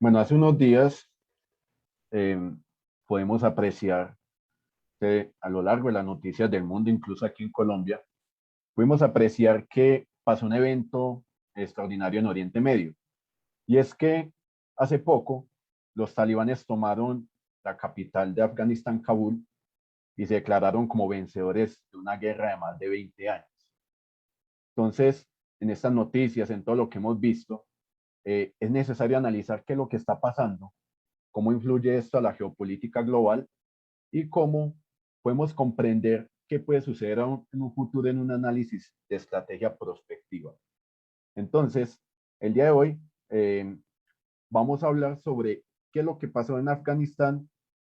Bueno, hace unos días eh, podemos apreciar que a lo largo de las noticias del mundo, incluso aquí en Colombia, pudimos apreciar que pasó un evento extraordinario en Oriente Medio. Y es que hace poco los talibanes tomaron la capital de Afganistán, Kabul, y se declararon como vencedores de una guerra de más de 20 años. Entonces, en estas noticias, en todo lo que hemos visto, es necesario analizar qué es lo que está pasando, cómo influye esto a la geopolítica global y cómo podemos comprender qué puede suceder en un futuro en un análisis de estrategia prospectiva. Entonces, el día de hoy vamos a hablar sobre qué es lo que pasó en Afganistán,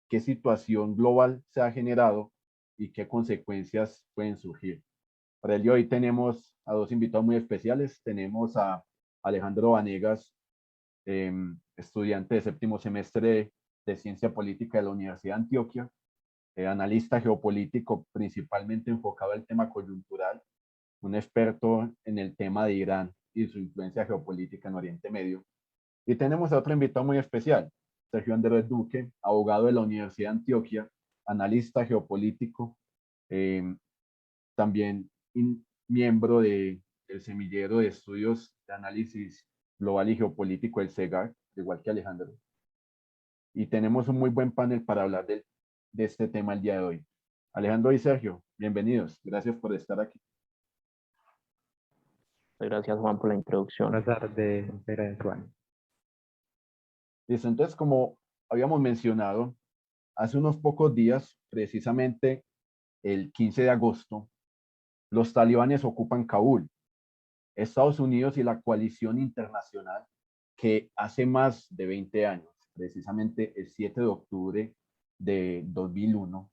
qué situación global se ha generado y qué consecuencias pueden surgir. Para el día de hoy tenemos a dos invitados muy especiales. Tenemos a Alejandro Vanegas, estudiante de séptimo semestre de Ciencia Política de la Universidad de Antioquia, analista geopolítico principalmente enfocado al tema coyuntural, un experto en el tema de Irán y su influencia geopolítica en Oriente Medio. Y tenemos a otro invitado muy especial, Sergio Andrés Duque, abogado de la Universidad de Antioquia, analista geopolítico, eh, también miembro del semillero de estudios de análisis global y geopolítico, el CEGAR, igual que Alejandro. Y tenemos un muy buen panel para hablar de este tema el día de hoy. Alejandro y Sergio, bienvenidos. Gracias por estar aquí. Gracias, Juan, por la introducción. Buenas tardes, Pera Juan. Listo, entonces, como habíamos mencionado, hace unos pocos días, precisamente el 15 de agosto, los talibanes ocupan Kabul. Estados Unidos y la coalición internacional que hace más de 20 años, precisamente el 7 de octubre de 2001,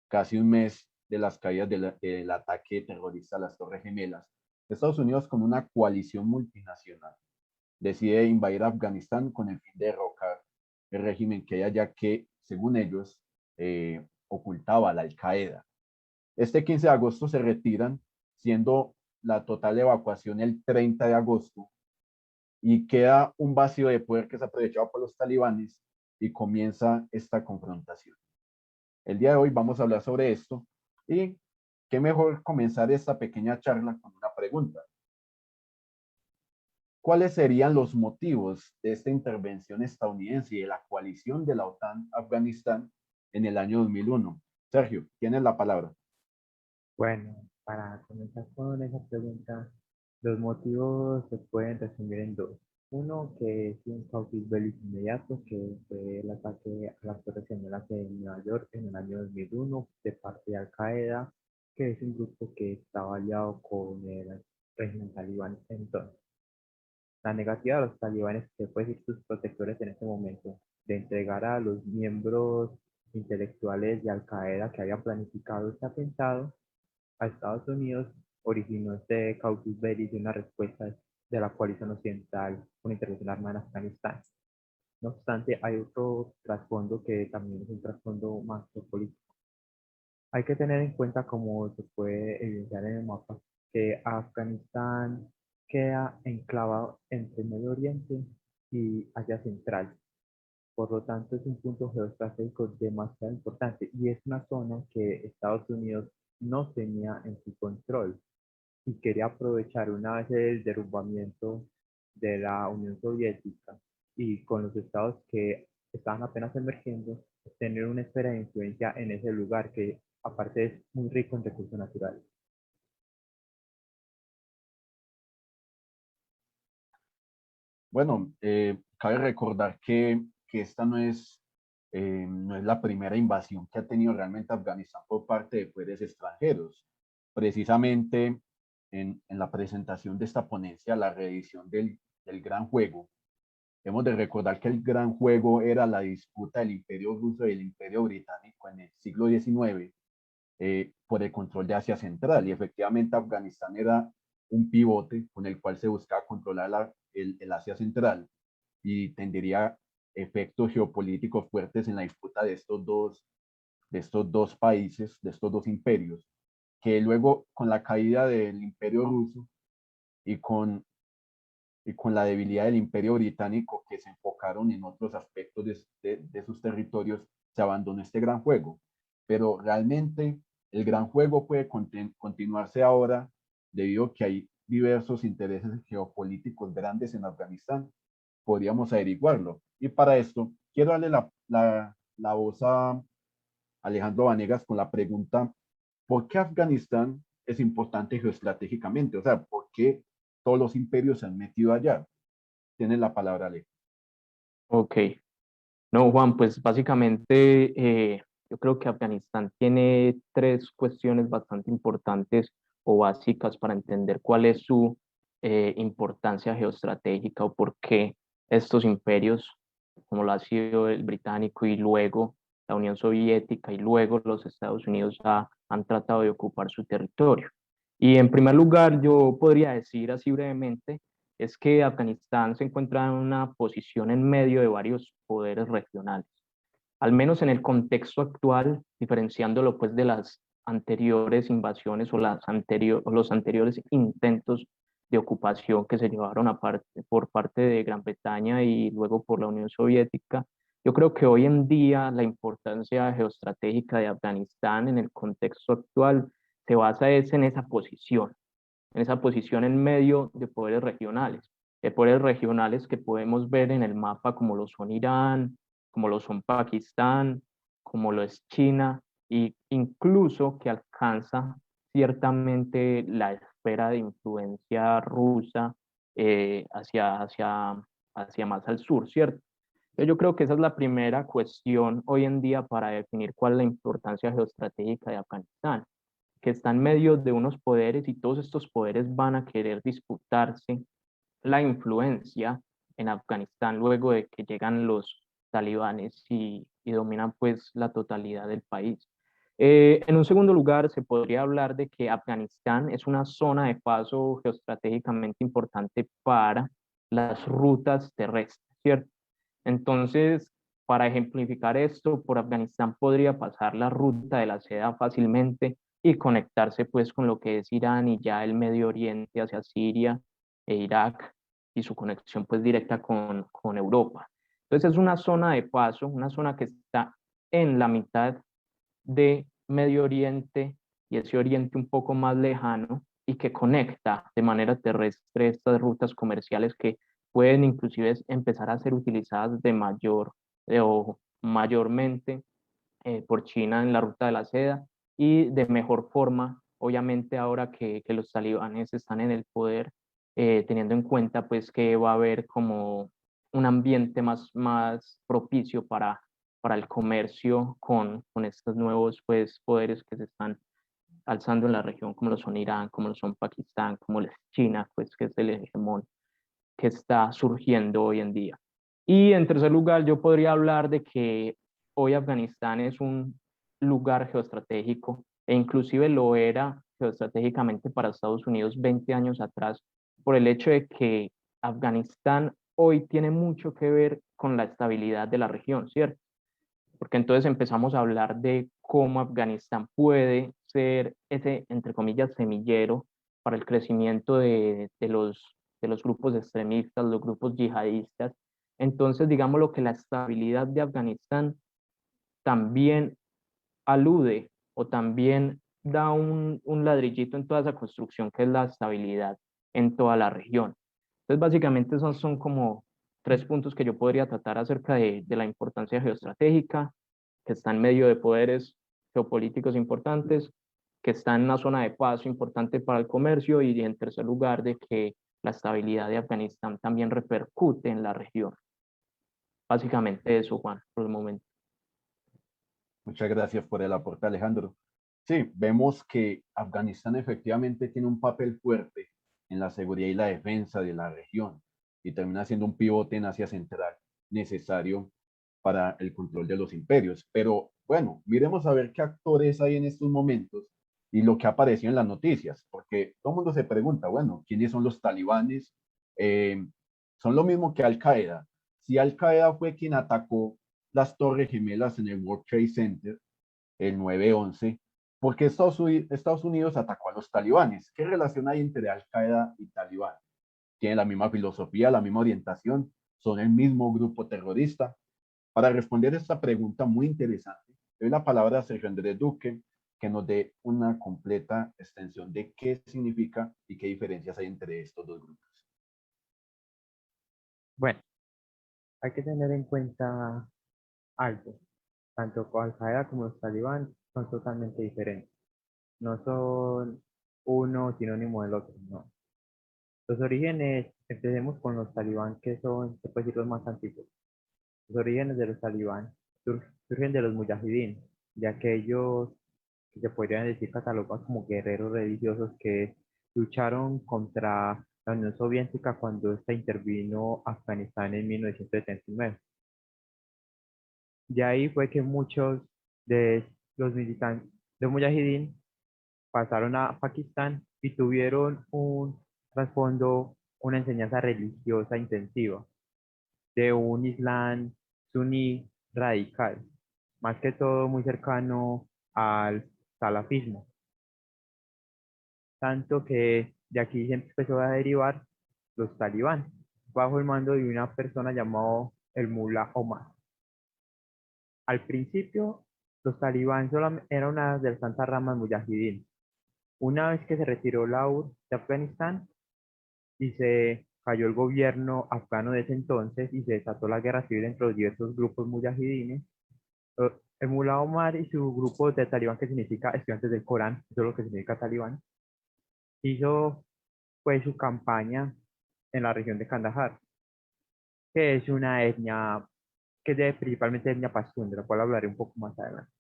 casi un mes de las caídas del ataque terrorista a las Torres Gemelas, Estados Unidos con una coalición multinacional decide invadir Afganistán con el fin de derrocar el régimen que hay allá que, según ellos, ocultaba a la Al-Qaeda. Este 15 de agosto se retiran, siendo la total evacuación el 30 de agosto, y queda un vacío de poder que es aprovechado por los talibanes y comienza esta confrontación. El día de hoy vamos a hablar sobre esto y qué mejor comenzar esta pequeña charla con una pregunta. ¿Cuáles serían los motivos de esta intervención estadounidense y de la coalición de la OTAN-Afganistán en el año 2001? Sergio, tienes la palabra. Bueno, para comenzar con esa pregunta, los motivos se pueden resumir en dos. Uno, que es un casus belli inmediato, que fue el ataque a las Torres Gemelas de Nueva York en el año 2001 de parte de Al-Qaeda, que es un grupo que estaba aliado con el régimen talibán entonces. La negativa de los talibanes, que fue decir sus protectores en ese momento, de entregar a los miembros intelectuales de Al-Qaeda que habían planificado este atentado a Estados Unidos, originó este casus belli de una respuesta de la coalición occidental con intervención armada en Afganistán. No obstante, hay otro trasfondo que también es un trasfondo más político. Hay que tener en cuenta, como se puede evidenciar en el mapa, que Afganistán queda enclavado entre Medio Oriente y Asia Central. Por lo tanto, es un punto geoestratégico demasiado importante y es una zona que Estados Unidos no tenía en su control y quería aprovechar una vez el derrumbamiento de la Unión Soviética y con los estados que estaban apenas emergiendo, tener una esfera de influencia en ese lugar que aparte es muy rico en recursos naturales. Bueno, cabe recordar que esta no es la primera invasión que ha tenido realmente Afganistán por parte de poderes extranjeros. Precisamente en la presentación de esta ponencia, la reedición del Gran Juego, hemos de recordar que el Gran Juego era la disputa del Imperio Ruso y el Imperio Británico en el siglo XIX por el control de Asia Central. Y efectivamente Afganistán era un pivote con el cual se buscaba controlar el Asia Central y tendría efectos geopolíticos fuertes en la disputa de estos dos países, de estos dos imperios, que luego con la caída del Imperio Ruso y con y con la debilidad del Imperio Británico, que se enfocaron en otros aspectos de sus territorios, se abandonó este gran juego. Pero realmente el gran juego puede continuarse ahora debido a que hay diversos intereses geopolíticos grandes en Afganistán. Podríamos averiguarlo. Y para esto, quiero darle la voz a Alejandro Vanegas con la pregunta, ¿por qué Afganistán es importante geoestratégicamente? O sea, ¿por qué todos los imperios se han metido allá? Tienes la palabra, Ale. Ok. No, Juan, pues básicamente yo creo que Afganistán tiene tres cuestiones bastante importantes o básicas para entender cuál es su importancia geoestratégica o por qué estos imperios, como lo ha sido el británico y luego la Unión Soviética y luego los Estados Unidos han tratado de ocupar su territorio. Y en primer lugar, yo podría decir así brevemente es que Afganistán se encuentra en una posición en medio de varios poderes regionales, al menos en el contexto actual, diferenciándolo pues de las anteriores invasiones o los anteriores intentos de ocupación que se llevaron por parte de Gran Bretaña y luego por la Unión Soviética. Yo creo que hoy en día la importancia geoestratégica de Afganistán en el contexto actual se basa en esa posición en medio de poderes regionales que podemos ver en el mapa como lo son Irán, como lo son Pakistán, como lo es China, e incluso que alcanza ciertamente la esfera de influencia rusa eh, hacia, hacia, hacia más al sur, ¿cierto? Entonces yo creo que esa es la primera cuestión hoy en día para definir cuál es la importancia geoestratégica de Afganistán, que está en medio de unos poderes y todos estos poderes van a querer disputarse la influencia en Afganistán luego de que llegan los talibanes y dominan pues la totalidad del país. En un segundo lugar, se podría hablar de que Afganistán es una zona de paso geoestratégicamente importante para las rutas terrestres, ¿cierto? Entonces, para ejemplificar esto, por Afganistán podría pasar la ruta de la seda fácilmente y conectarse pues con lo que es Irán y ya el Medio Oriente hacia Siria e Irak y su conexión pues directa con Europa. Entonces es una zona de paso, una zona que está en la mitad de Medio Oriente y ese Oriente un poco más lejano y que conecta de manera terrestre estas rutas comerciales que pueden inclusive empezar a ser utilizadas de mayor o mayormente por China en la ruta de la seda y de mejor forma, obviamente ahora que los talibanes están en el poder, teniendo en cuenta pues que va a haber como un ambiente más propicio para el comercio con estos nuevos pues, poderes que se están alzando en la región, como lo son Irán, como lo son Pakistán, como lo es China, pues que es el hegemón que está surgiendo hoy en día. Y en tercer lugar, yo podría hablar de que hoy Afganistán es un lugar geoestratégico e inclusive lo era geoestratégicamente para Estados Unidos 20 años atrás, por el hecho de que Afganistán hoy tiene mucho que ver con la estabilidad de la región, ¿cierto? Porque entonces empezamos a hablar de cómo Afganistán puede ser ese, entre comillas, semillero para el crecimiento de los grupos extremistas, los grupos yihadistas. Entonces, digamos lo que la estabilidad de Afganistán también alude o también da un ladrillito en toda esa construcción que es la estabilidad en toda la región. Entonces, básicamente esos son como tres puntos que yo podría tratar acerca de la importancia geoestratégica, que está en medio de poderes geopolíticos importantes, que está en una zona de paso importante para el comercio y en tercer lugar de que la estabilidad de Afganistán también repercute en la región. Básicamente eso, Juan, por el momento. Muchas gracias por el aporte, Alejandro. Sí, vemos que Afganistán efectivamente tiene un papel fuerte en la seguridad y la defensa de la región y termina siendo un pivote en Asia Central necesario para el control de los imperios. Pero bueno, miremos a ver qué actores hay en estos momentos y lo que ha aparecido en las noticias, porque todo el mundo se pregunta, bueno, ¿quiénes son los talibanes? Eh, son lo mismo que Al Qaeda. Si Al Qaeda fue quien atacó las Torres Gemelas en el World Trade Center, el 9/11, ¿por qué Estados Unidos atacó a los talibanes? ¿Qué relación hay entre Al Qaeda y Talibán? tienen la misma filosofía, la misma orientación, son el mismo grupo terrorista. Para responder esta pregunta muy interesante, doy la palabra a Sergio Andrés Duque, que nos dé una completa extensión de qué significa y qué diferencias hay entre estos dos grupos. Bueno, hay que tener en cuenta algo. Tanto Al-Qaeda como los talibán son totalmente diferentes. No son uno sinónimo del otro, no. Los orígenes, empecemos con los talibán, que son, se puede decir, los más antiguos. Los orígenes de los talibán surgen de los mujahidín, ya que ellos que se podrían decir catalogados como guerreros religiosos que lucharon contra la Unión Soviética cuando ésta intervino Afganistán en 1979. De ahí fue que muchos de los militantes de Mujahideen pasaron a Pakistán y tuvieron un trasfondo, una enseñanza religiosa intensiva de un Islam suní radical, más que todo muy cercano al salafismo. Tanto que de aquí se empezó a derivar los talibán, bajo el mando de una persona llamada el Mullah Omar. Al principio, los talibán eran una de las tantas ramas mujahidín. Una vez que se retiró la URSS de Afganistán y se cayó el gobierno afgano de ese entonces y se desató la guerra civil entre los diversos grupos mujahidines, el Mullah Omar y su grupo de talibán, que significa estudiantes del Corán, eso es lo que significa talibán, hizo pues su campaña en la región de Kandahar, que es una etnia, que es principalmente etnia pastún, de la cual hablaré un poco más adelante.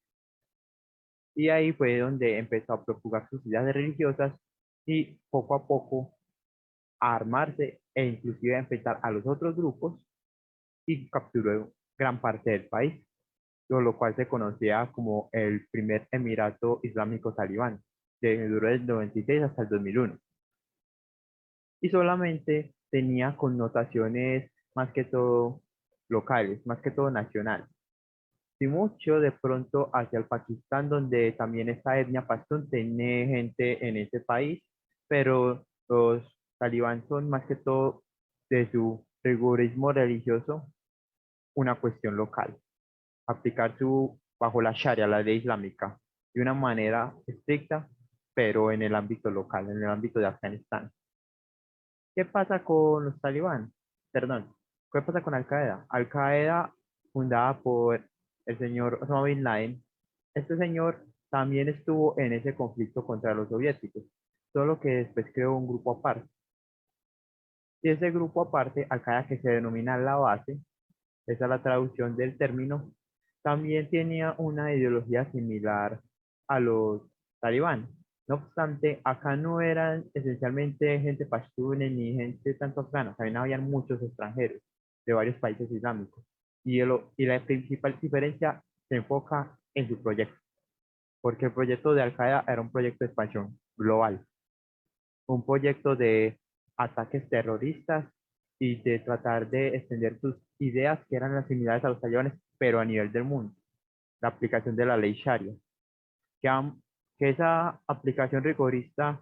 Y ahí fue donde empezó a propagar sus ideas religiosas y poco a poco a armarse e inclusive a enfrentar a los otros grupos y capturó gran parte del país, por lo cual se conocía como el primer Emirato Islámico Talibán, que duró desde el 96 hasta el 2001. Y solamente tenía connotaciones más que todo locales, más que todo nacionales. Y mucho de pronto hacia el Pakistán, donde también esta etnia pastún tiene gente en ese país, pero los talibán son más que todo de su rigorismo religioso una cuestión local. Aplicar bajo la Sharia, la ley islámica, de una manera estricta, pero en el ámbito local, en el ámbito de Afganistán. ¿Qué pasa con los talibán? Perdón, ¿qué pasa con Al-Qaeda? Al-Qaeda, fundada por el señor Osama Bin Laden, este señor también estuvo en ese conflicto contra los soviéticos, solo que después creó un grupo aparte. Y ese grupo aparte, Al-Qaeda, que se denomina la base, esa es la traducción del término, también tenía una ideología similar a los talibán. No obstante, acá no eran esencialmente gente pashtunes ni gente tanto afgana, también habían muchos extranjeros de varios países islámicos. Y la principal diferencia se enfoca en su proyecto, porque el proyecto de Al-Qaeda era un proyecto de expansión global, un proyecto de ataques terroristas y de tratar de extender sus ideas que eran las similares a los talibanes, pero a nivel del mundo. La aplicación de la ley Sharia, que esa aplicación rigorista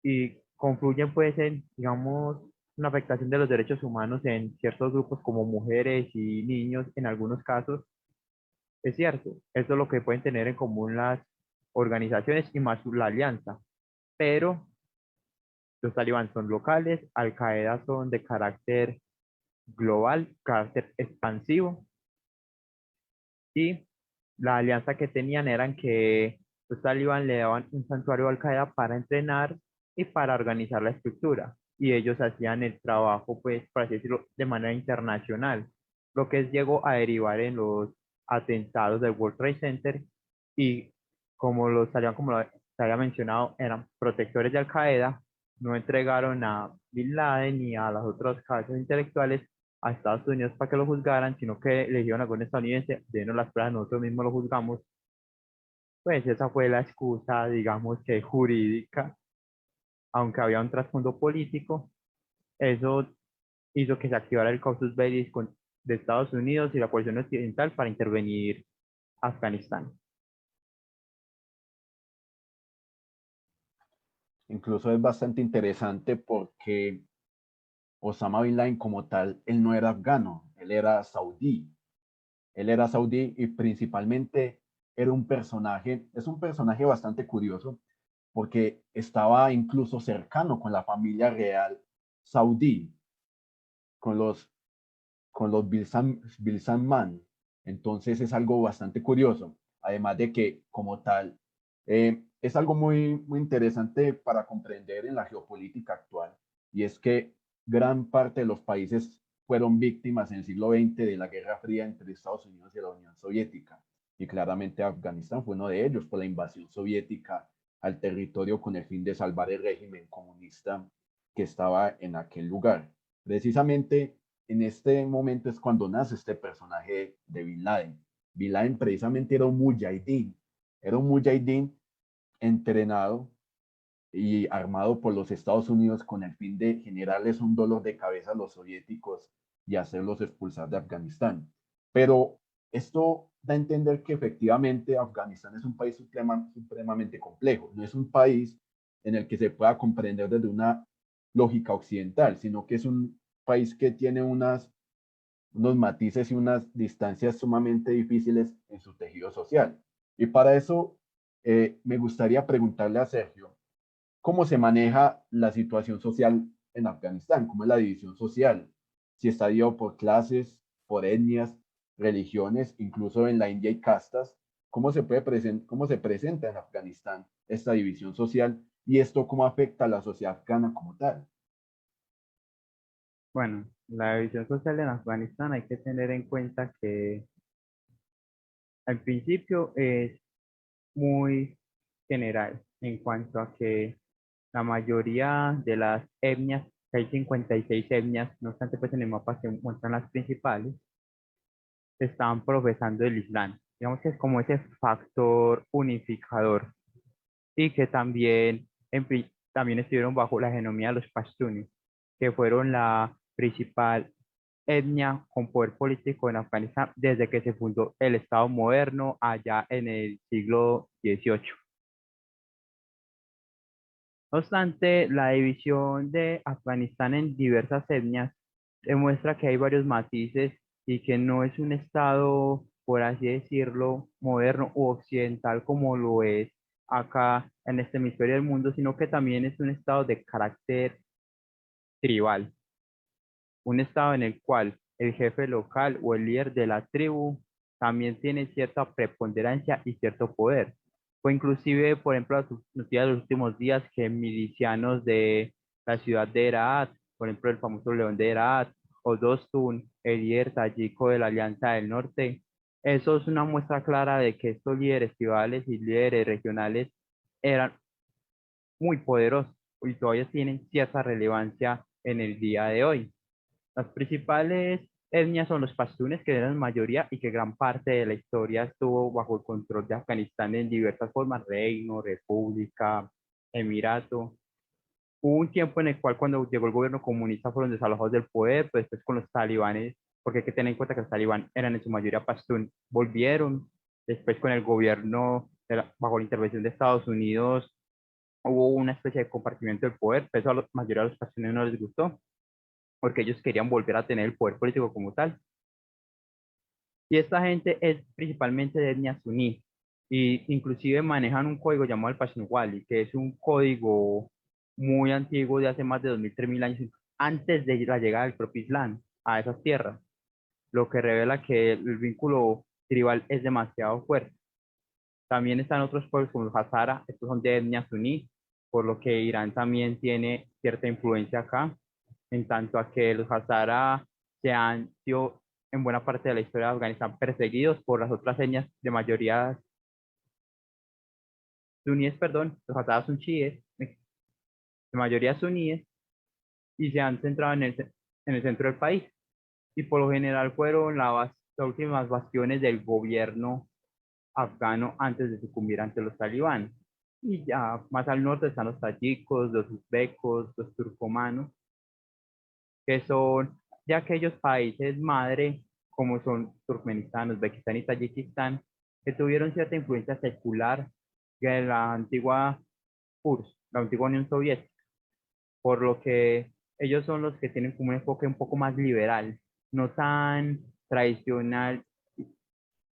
y confluyen pues en, digamos, una afectación de los derechos humanos en ciertos grupos como mujeres y niños en algunos casos. Es cierto, eso es lo que pueden tener en común las organizaciones y más la alianza, pero los talibán son locales, Al-Qaeda son de carácter global, carácter expansivo, y la alianza que tenían eran que los talibán le daban un santuario a Al-Qaeda para entrenar y para organizar la estructura, y ellos hacían el trabajo, pues, por así decirlo, de manera internacional, lo que llegó a derivar en los atentados del World Trade Center, y como los talibán, como lo se había mencionado, eran protectores de Al-Qaeda, no entregaron a Bin Laden ni a las otras cabezas intelectuales a Estados Unidos para que lo juzgaran, sino que le dijeron a algún estadounidense, denos las pruebas, nosotros mismos lo juzgamos. Pues esa fue la excusa, digamos que jurídica, aunque había un trasfondo político. Eso hizo que se activara el casus belli de Estados Unidos y la coalición occidental para intervenir Afganistán. Incluso es bastante interesante porque Osama Bin Laden como tal, él no era afgano, él era saudí. Él era saudí y principalmente era un personaje, es un personaje bastante curioso porque estaba incluso cercano con la familia real saudí, con los, con los Bil Salman. Entonces es algo bastante curioso, además de que como tal es algo muy interesante para comprender en la geopolítica actual, y es que gran parte de los países fueron víctimas en el siglo XX de la Guerra Fría entre Estados Unidos y la Unión Soviética, y claramente Afganistán fue uno de ellos por la invasión soviética al territorio con el fin de salvar el régimen comunista que estaba en aquel lugar. Precisamente en este momento es cuando nace este personaje de Bin Laden. Bin Laden precisamente era un mujahideen entrenado y armado por los Estados Unidos con el fin de generarles un dolor de cabeza a los soviéticos y hacerlos expulsar de Afganistán. Pero esto da a entender que efectivamente Afganistán es un país supremamente complejo, no es un país en el que se pueda comprender desde una lógica occidental, sino que es un país que tiene unos matices y unas distancias sumamente difíciles en su tejido social. Y para eso me gustaría preguntarle a Sergio, ¿cómo se maneja la situación social en Afganistán? ¿Cómo es la división social? Si está dividido por clases, por etnias, religiones, incluso en la India hay castas. ¿Cómo se presenta en Afganistán esta división social y esto cómo afecta a la sociedad afgana como tal? Bueno, la división social en Afganistán hay que tener en cuenta que al principio es muy general en cuanto a que la mayoría de las etnias, que hay 56 etnias, no obstante pues en el mapa se muestran las principales, estaban profesando el Islam. Digamos que es como ese factor unificador y que también, también estuvieron bajo la hegemonía de los pashtunes, que fueron la principal etnia con poder político en Afganistán desde que se fundó el Estado moderno allá en el siglo XVIII. No obstante, la división de Afganistán en diversas etnias demuestra que hay varios matices y que no es un estado, por así decirlo, moderno u occidental como lo es acá en este hemisferio del mundo, sino que también es un estado de carácter tribal, un estado en el cual el jefe local o el líder de la tribu también tiene cierta preponderancia y cierto poder. O inclusive, por ejemplo, las noticias de los últimos días que milicianos de la ciudad de Herat, por ejemplo, el famoso León de Herat, o Dostun, el líder tayiko de la Alianza del Norte, eso es una muestra clara de que estos líderes tribales y líderes regionales eran muy poderosos y todavía tienen cierta relevancia en el día de hoy. Las principales etnias son los pastunes, que eran mayoría y que gran parte de la historia estuvo bajo el control de Afganistán en diversas formas, reino, república, emirato. Hubo un tiempo en el cual cuando llegó el gobierno comunista fueron desalojados del poder, pues después con los talibanes, porque hay que tener en cuenta que los talibán eran en su mayoría pastún, volvieron, después con el gobierno, bajo la intervención de Estados Unidos, hubo una especie de compartimiento del poder, pero eso a la mayoría de los pastunes no les gustó porque ellos querían volver a tener el poder político como tal. Y esta gente es principalmente de etnia suní, y inclusive manejan un código llamado el Pashnawali, que es un código muy antiguo de hace más de 2000, 3000 años, antes de la llegada del propio Islam a esas tierras, lo que revela que el vínculo tribal es demasiado fuerte. También están otros pueblos como los Hazara, estos son de etnia suní, por lo que Irán también tiene cierta influencia acá, en tanto a que los Hazara se han sido en buena parte de la historia de Afganistán perseguidos por las otras etnias de mayoría suníes, perdón, los Hazara son chiíes, de mayoría suníes, y se han centrado en el centro del país, y por lo general fueron las últimas bastiones del gobierno afgano antes de sucumbir ante los talibanes. Y ya más al norte están los tayikos, los uzbecos, los turcomanos, que son de aquellos países madre, como son Turkmenistán, Uzbekistán y Tayikistán, que tuvieron cierta influencia secular de la antigua URSS, la antigua Unión Soviética, por lo que ellos son los que tienen como un enfoque un poco más liberal, no tan tradicional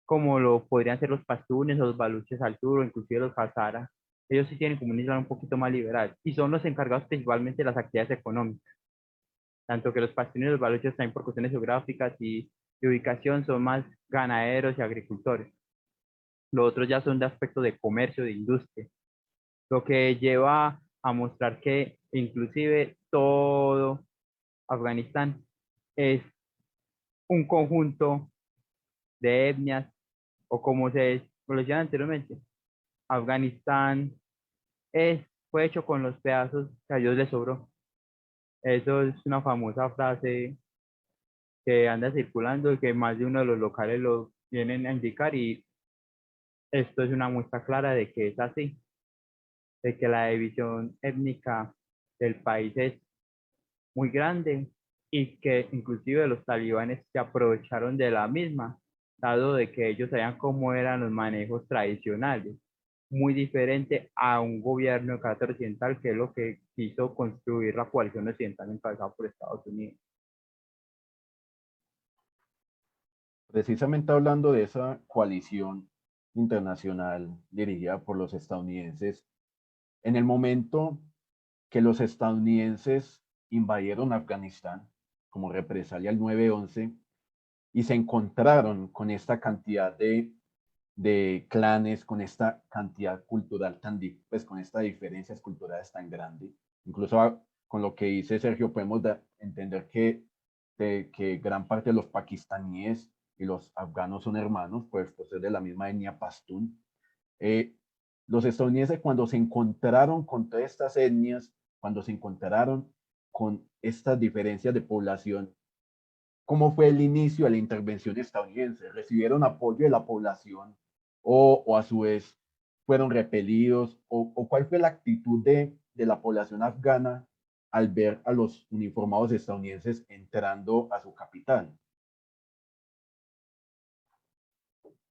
como lo podrían ser los pastunes o los baluches al sur o inclusive los hazara. Ellos sí tienen como un Islam un poquito más liberal y son los encargados principalmente de las actividades económicas, tanto que los pastunes y los baluches también por cuestiones geográficas y de ubicación son más ganaderos y agricultores. Los otros ya son de aspecto de comercio, de industria, lo que lleva a mostrar que inclusive todo Afganistán es un conjunto de etnias o como se lo decía anteriormente, Afganistán fue hecho con los pedazos que a Dios le sobró. Eso es una famosa frase que anda circulando y que más de uno de los locales lo vienen a indicar y esto es una muestra clara de que es así, de que la división étnica del país es muy grande y que inclusive los talibanes se aprovecharon de la misma, dado de que ellos sabían cómo eran los manejos tradicionales, muy diferente a un gobierno de carácter occidental que es lo que quiso construir la coalición occidental encabezada por Estados Unidos. Precisamente hablando de esa coalición internacional dirigida por los estadounidenses, en el momento que los estadounidenses invadieron Afganistán como represalia al 9/11 y se encontraron con esta cantidad de clanes, con esta cantidad cultural tan, pues con estas diferencias culturales tan grandes. Incluso con lo que dice Sergio podemos entender que gran parte de los pakistaníes y los afganos son hermanos, pues ser de la misma etnia pastún. Los estadounidenses cuando se encontraron con todas estas etnias, cuando se encontraron con estas diferencias de población, ¿cómo fue el inicio de la intervención estadounidense? ¿Recibieron apoyo de la población o a su vez fueron repelidos? ¿O cuál fue la actitud de la población afgana al ver a los uniformados estadounidenses entrando a su capital?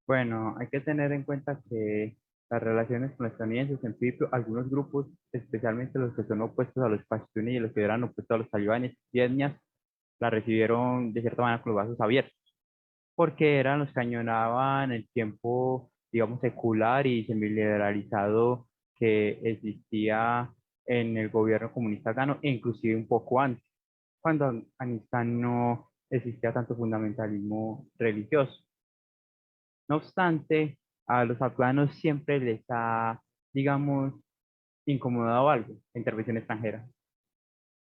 Bueno, hay que tener en cuenta que las relaciones con los estadounidenses, en principio, algunos grupos, especialmente los que son opuestos a los pastunes y los que eran opuestos a los talibanes y etnias, la recibieron de cierta manera con los brazos abiertos, porque eran los que añoraban el tiempo, digamos, secular y semiliberalizado que existía en el gobierno comunista afgano, e inclusive un poco antes, cuando en Afganistán no existía tanto fundamentalismo religioso. No obstante, a los afganos siempre les ha, digamos, incomodado algo, la intervención extranjera.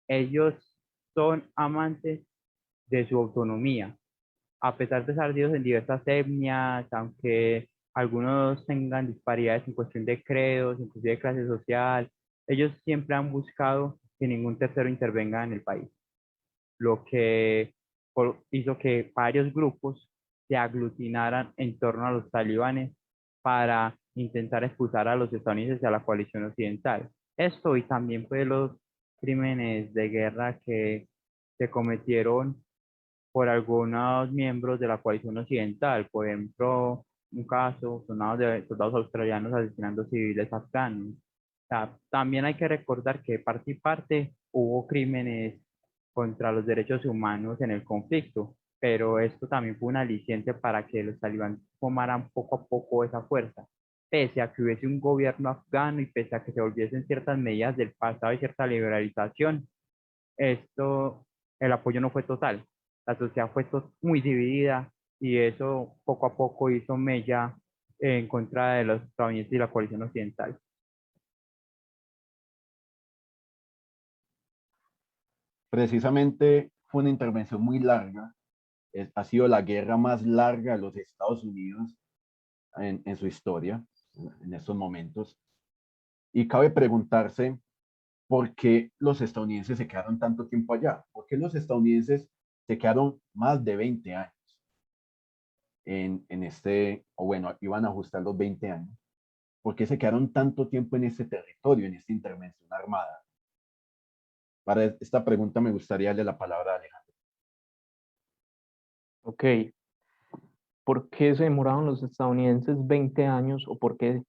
Ellos son amantes de su autonomía, a pesar de ser divididos en diversas etnias, aunque algunos tengan disparidades en cuestión de credos, inclusive de clase social, ellos siempre han buscado que ningún tercero intervenga en el país, lo que hizo que varios grupos se aglutinaran en torno a los talibanes para intentar expulsar a los estadounidenses y a la coalición occidental. Esto y también fue los crímenes de guerra que se cometieron por algunos miembros de la coalición occidental, por ejemplo, un caso, soldados australianos asesinando civiles afganos. O sea, también hay que recordar que parte y parte hubo crímenes contra los derechos humanos en el conflicto, pero esto también fue un aliciente para que los talibán tomaran poco a poco esa fuerza. Pese a que hubiese un gobierno afgano y pese a que se volviesen ciertas medidas del pasado y cierta liberalización, esto, el apoyo no fue total. La sociedad fue muy dividida y eso poco a poco hizo mella en contra de los estadounidenses y la coalición occidental. Precisamente fue una intervención muy larga, ha sido la guerra más larga de los Estados Unidos en su historia, en estos momentos. Y cabe preguntarse por qué los estadounidenses se quedaron tanto tiempo allá, por qué los estadounidenses se quedaron más de 20 años en este, o bueno, iban a ajustar los 20 años, por qué se quedaron tanto tiempo en este territorio, en esta intervención armada. Para esta pregunta me gustaría darle la palabra a Alejandro. Ok, ¿por qué se demoraron los estadounidenses 20 años o por qué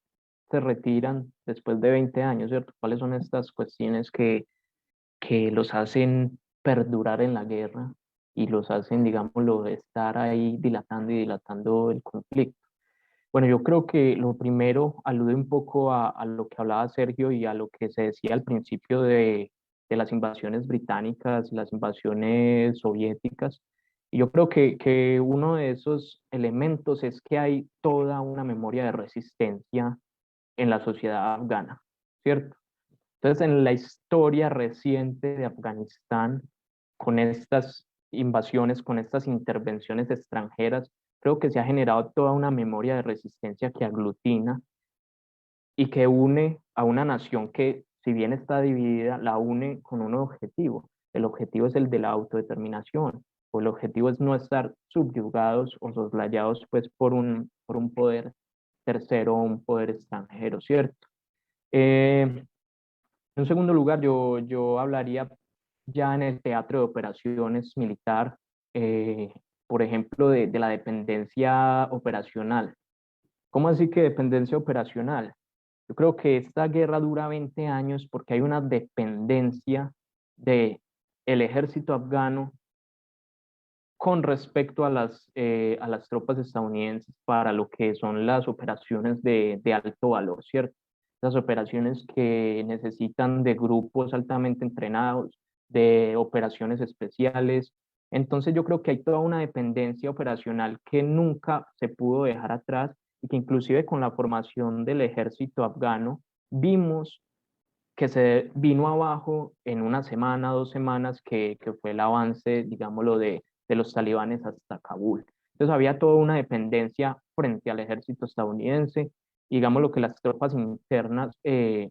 se retiran después de 20 años, ¿cierto? ¿Cuáles son estas cuestiones que los hacen perdurar en la guerra y los hacen, digámoslo, estar ahí dilatando y dilatando el conflicto? Bueno, yo creo que lo primero alude un poco a lo que hablaba Sergio y a lo que se decía al principio de las invasiones británicas, las invasiones soviéticas. Y yo creo que uno de esos elementos es que hay toda una memoria de resistencia en la sociedad afgana, ¿cierto? Entonces, en la historia reciente de Afganistán, con estas invasiones, con estas intervenciones extranjeras, creo que se ha generado toda una memoria de resistencia que aglutina y que une a una nación que, si bien está dividida, la une con un objetivo. El objetivo es el de la autodeterminación, o el objetivo es no estar subyugados o soslayados pues, por un poder tercero o un poder extranjero, ¿cierto? En un segundo lugar, yo hablaría ya en el teatro de operaciones militar, eh, por ejemplo, de la dependencia operacional. ¿Cómo así que dependencia operacional? Yo creo que esta guerra dura 20 años porque hay una dependencia del ejército afgano con respecto a las tropas estadounidenses para lo que son las operaciones de alto valor, ¿cierto? Las operaciones que necesitan de grupos altamente entrenados, de operaciones especiales. Entonces yo creo que hay toda una dependencia operacional que nunca se pudo dejar atrás y que inclusive con la formación del ejército afgano vimos que se vino abajo en una semana, 2 semanas, que fue el avance, digámoslo, de los talibanes hasta Kabul. Entonces había toda una dependencia frente al ejército estadounidense. Digamos que las tropas internas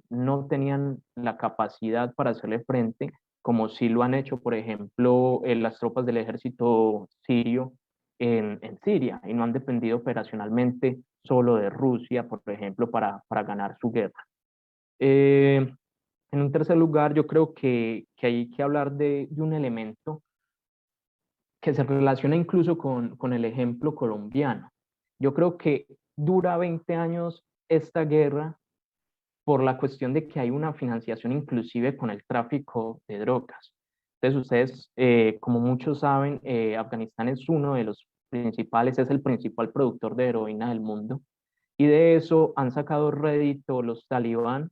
no tenían la capacidad para hacerle frente, como sí lo han hecho, por ejemplo, las tropas del ejército sirio en Siria, y no han dependido operacionalmente solo de Rusia, por ejemplo, para ganar su guerra. En un tercer lugar, yo creo que hay que hablar de un elemento que se relaciona incluso con el ejemplo colombiano. Yo creo que dura 20 años esta guerra por la cuestión de que hay una financiación inclusive con el tráfico de drogas. Entonces ustedes, como muchos saben, Afganistán es uno de los principales, es el principal productor de heroína del mundo, y de eso han sacado rédito los talibán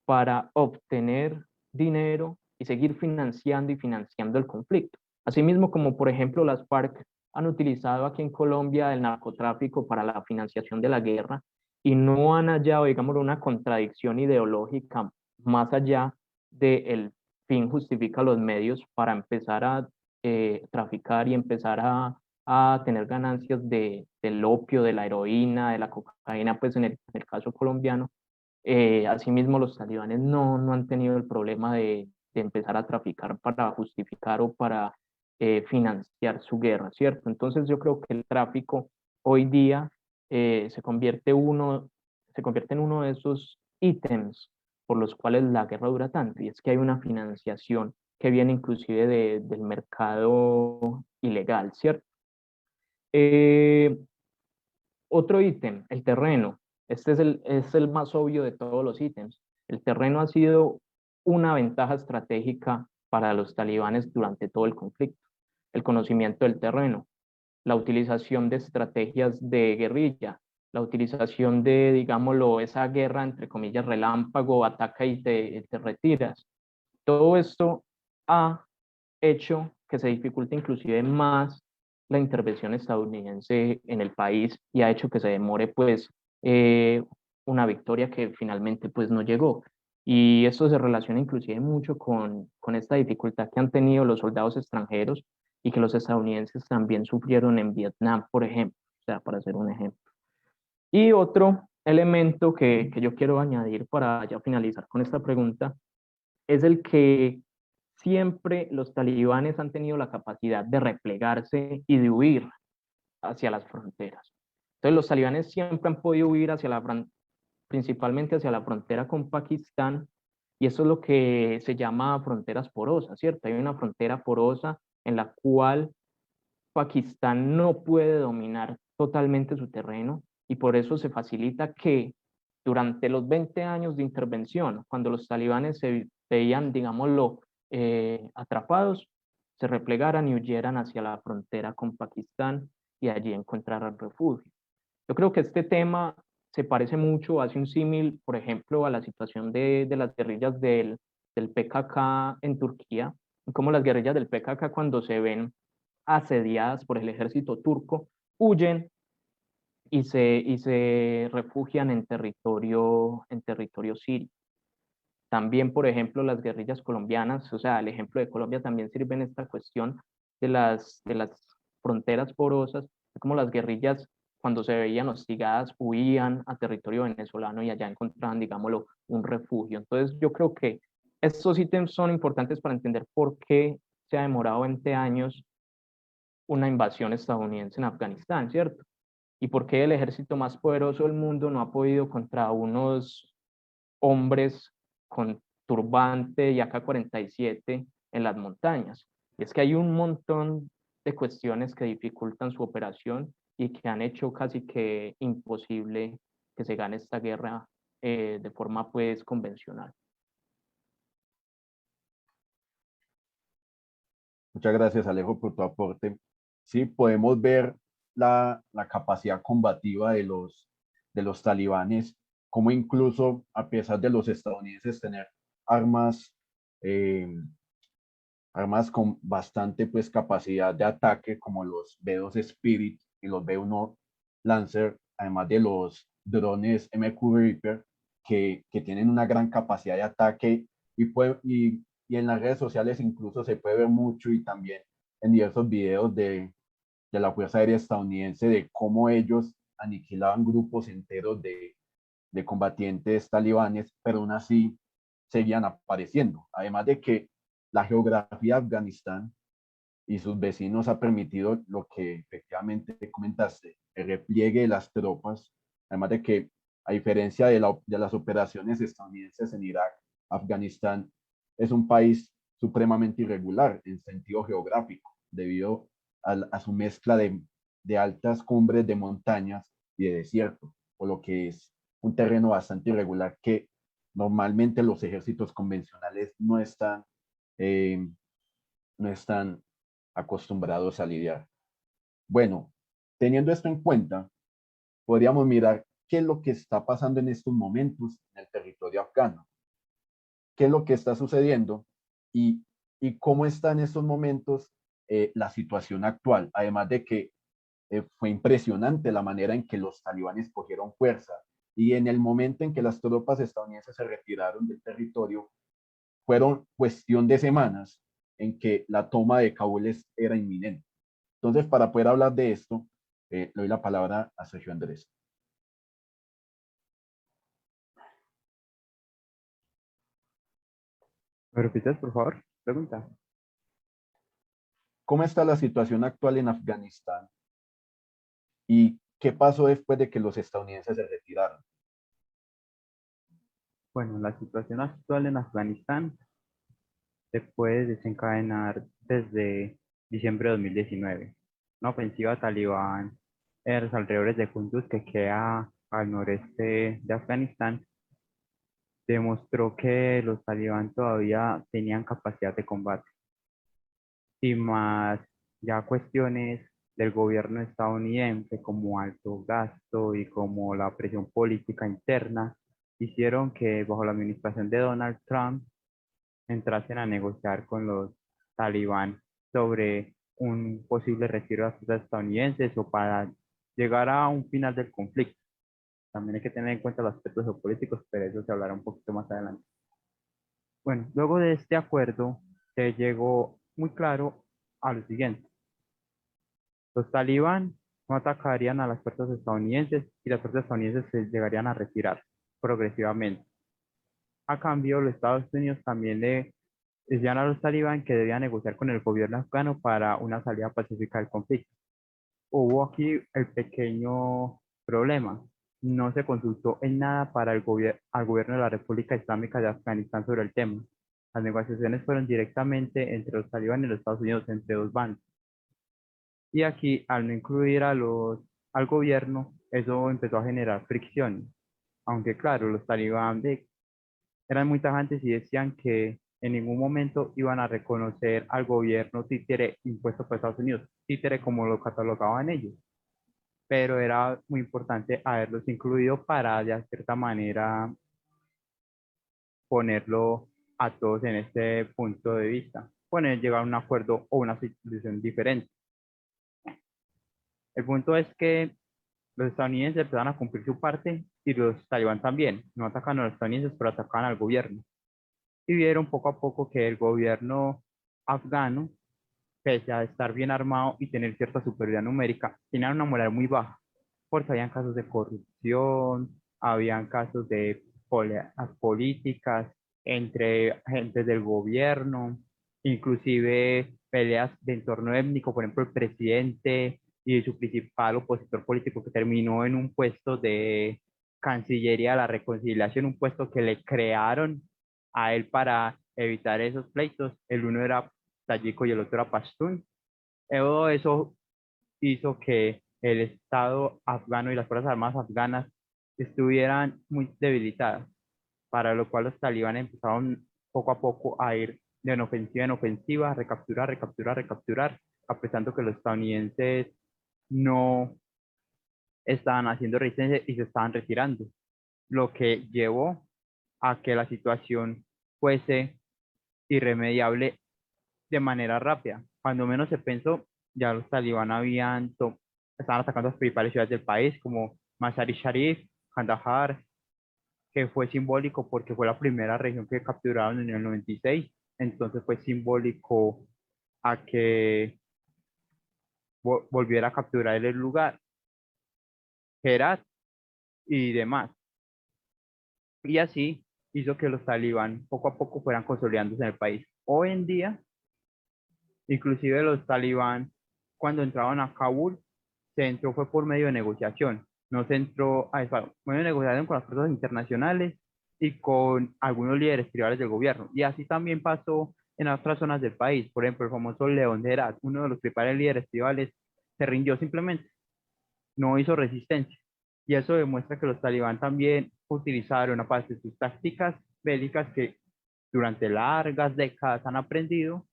para obtener dinero y seguir financiando y financiando el conflicto. Asimismo, como por ejemplo las FARC han utilizado aquí en Colombia el narcotráfico para la financiación de la guerra y no han hallado, digamos, una contradicción ideológica más allá de el fin justifica los medios para empezar a traficar y empezar a tener ganancias del opio, de la heroína, de la cocaína, pues en el caso colombiano. Asimismo, los talibanes no han tenido el problema de empezar a traficar para justificar o para financiar su guerra, ¿cierto? Entonces yo creo que el tráfico hoy día se convierte en uno de esos ítems por los cuales la guerra dura tanto, y es que hay una financiación que viene inclusive del mercado ilegal, ¿cierto? Eh, Otro ítem, el terreno. Este es el más obvio de todos los ítems. El terreno ha sido una ventaja estratégica para los talibanes durante todo el conflicto. El conocimiento del terreno, la utilización de estrategias de guerrilla, la utilización de, digámoslo, esa guerra, entre comillas, relámpago, ataca y te retiras. Todo esto ha hecho que se dificulte inclusive más la intervención estadounidense en el país y ha hecho que se demore pues una victoria que finalmente pues no llegó. Y esto se relaciona inclusive mucho con esta dificultad que han tenido los soldados extranjeros y que los estadounidenses también sufrieron en Vietnam, por ejemplo, o sea, para hacer un ejemplo. Y otro elemento que yo quiero añadir para ya finalizar con esta pregunta es el que siempre los talibanes han tenido la capacidad de replegarse y de huir hacia las fronteras. Entonces los talibanes siempre han podido huir principalmente hacia la frontera con Pakistán, y eso es lo que se llama fronteras porosas, ¿cierto? Hay una frontera porosa en la cual Pakistán no puede dominar totalmente su terreno, y por eso se facilita que durante los 20 años de intervención, cuando los talibanes se veían, digámoslo, atrapados, se replegaran y huyeran hacia la frontera con Pakistán y allí encontraran refugio. Yo creo que este tema se parece mucho, hace un símil, por ejemplo, a la situación de las guerrillas del PKK en Turquía, como las guerrillas del PKK cuando se ven asediadas por el ejército turco, huyen y se refugian en territorio sirio. También, por ejemplo, las guerrillas colombianas, o sea, el ejemplo de Colombia también sirve en esta cuestión de las fronteras porosas, como las guerrillas cuando se veían hostigadas huían a territorio venezolano y allá encontraban, digámoslo, un refugio. Entonces, yo creo que estos ítems son importantes para entender por qué se ha demorado 20 años una invasión estadounidense en Afganistán, ¿cierto? Y por qué el ejército más poderoso del mundo no ha podido contra unos hombres con turbante y AK-47 en las montañas. Y es que hay un montón de cuestiones que dificultan su operación y que han hecho casi que imposible que se gane esta guerra de forma pues convencional. Muchas gracias, Alejo, por tu aporte. Sí, podemos ver la capacidad combativa de los talibanes, como incluso a pesar de los estadounidenses tener armas, eh, armas con bastante pues, capacidad de ataque, como los B-2 Spirit y los B-1 Lancer, además de los drones MQ Reaper, que tienen una gran capacidad de ataque y en las redes sociales incluso se puede ver mucho y también en diversos videos de la Fuerza Aérea estadounidense de cómo ellos aniquilaban grupos enteros de combatientes talibanes, pero aún así seguían apareciendo. Además de que la geografía de Afganistán y sus vecinos ha permitido lo que efectivamente comentaste, el repliegue de las tropas, además de que a diferencia de las operaciones estadounidenses en Irak, Afganistán es un país supremamente irregular en sentido geográfico, debido a su mezcla de altas cumbres de montañas y de desierto, por lo que es un terreno bastante irregular que normalmente los ejércitos convencionales eh, no están acostumbrados a lidiar. Bueno, teniendo esto en cuenta, podríamos mirar qué es lo que está pasando en estos momentos en el territorio afgano, qué es lo que está sucediendo y, y cómo está en estos momentos la situación actual, además de que fue impresionante la manera en que los talibanes cogieron fuerza y en el momento en que las tropas estadounidenses se retiraron del territorio, fueron cuestión de semanas en que la toma de Kabul era inminente. Entonces, para poder hablar de esto, le doy la palabra a Sergio Andrés. ¿Me repites, por favor? Pregunta. ¿Cómo está la situación actual en Afganistán y qué pasó después de que los estadounidenses se retiraron? Bueno, la situación actual en Afganistán se puede desencadenar desde diciembre de 2019. Una ofensiva talibán en los alrededores de Kunduz, que queda al noreste de Afganistán, demostró que los talibán todavía tenían capacidad de combate. Y más ya cuestiones del gobierno estadounidense como alto gasto y como la presión política interna hicieron que bajo la administración de Donald Trump entrasen a negociar con los talibán sobre un posible retiro de las fuerzas estadounidenses o para llegar a un final del conflicto. También hay que tener en cuenta los aspectos geopolíticos, pero eso se hablará un poquito más adelante. Bueno, luego de este acuerdo se llegó muy claro a lo siguiente. Los talibán no atacarían a las fuerzas estadounidenses y las fuerzas estadounidenses se llegarían a retirar progresivamente. A cambio, los Estados Unidos también le decían a los talibán que debían negociar con el gobierno afgano para una salida pacífica del conflicto. Hubo aquí el pequeño problema. No se consultó en nada para al gobierno de la República Islámica de Afganistán sobre el tema. Las negociaciones fueron directamente entre los talibán y los Estados Unidos, entre dos bandos. Y aquí, al no incluir al gobierno, eso empezó a generar fricciones. Aunque claro, los talibán eran muy tajantes y decían que En ningún momento iban a reconocer al gobierno títere impuesto por Estados Unidos, títere como lo catalogaban ellos, pero era muy importante haberlos incluido para de cierta manera ponerlo a todos en este punto de vista, poner llegar a un acuerdo o una solución diferente. El punto es que los estadounidenses empezaron a cumplir su parte y los talibán también. No atacan a los estadounidenses, pero atacan al gobierno. Y vieron poco a poco que el gobierno afgano, pese a estar bien armado y tener cierta superioridad numérica, tenía una moral muy baja, porque habían casos de corrupción, habían casos de políticas entre agentes del gobierno, inclusive peleas de entorno étnico, por ejemplo, el presidente y su principal opositor político que terminó en un puesto de Cancillería de la Reconciliación, un puesto que le crearon a él para evitar esos pleitos. El uno era tayiko y el otro era pastún. Todo eso hizo que el Estado afgano y las Fuerzas Armadas afganas estuvieran muy debilitadas, para lo cual los talibanes empezaron poco a poco a ir de ofensiva en ofensiva, recapturar, recapturar, recapturar, apretando que los estadounidenses no estaban haciendo resistencia y se estaban retirando, lo que llevó a que la situación fuese irremediable de manera rápida. Cuando menos se pensó, ya los talibán estaban atacando las principales ciudades del país, como Mazar-i Sharif, Kandahar, que fue simbólico porque fue la primera región que capturaron en el 96. Entonces fue simbólico a que volviera a capturar el lugar, Herat y demás. Y así hizo que los talibán poco a poco fueran consolidándose en el país. Hoy en día, inclusive los talibán, cuando entraban a Kabul, se entró fue por medio de negociación. No se entró a medio de negociación con las fuerzas internacionales y con algunos líderes tribales del gobierno. Y así también pasó en otras zonas del país. Por ejemplo, el famoso León de Herat, uno de los principales líderes tribales, se rindió simplemente, no hizo resistencia. Y eso demuestra que los talibán también utilizaron, aparte de sus tácticas bélicas que durante largas décadas han aprendido,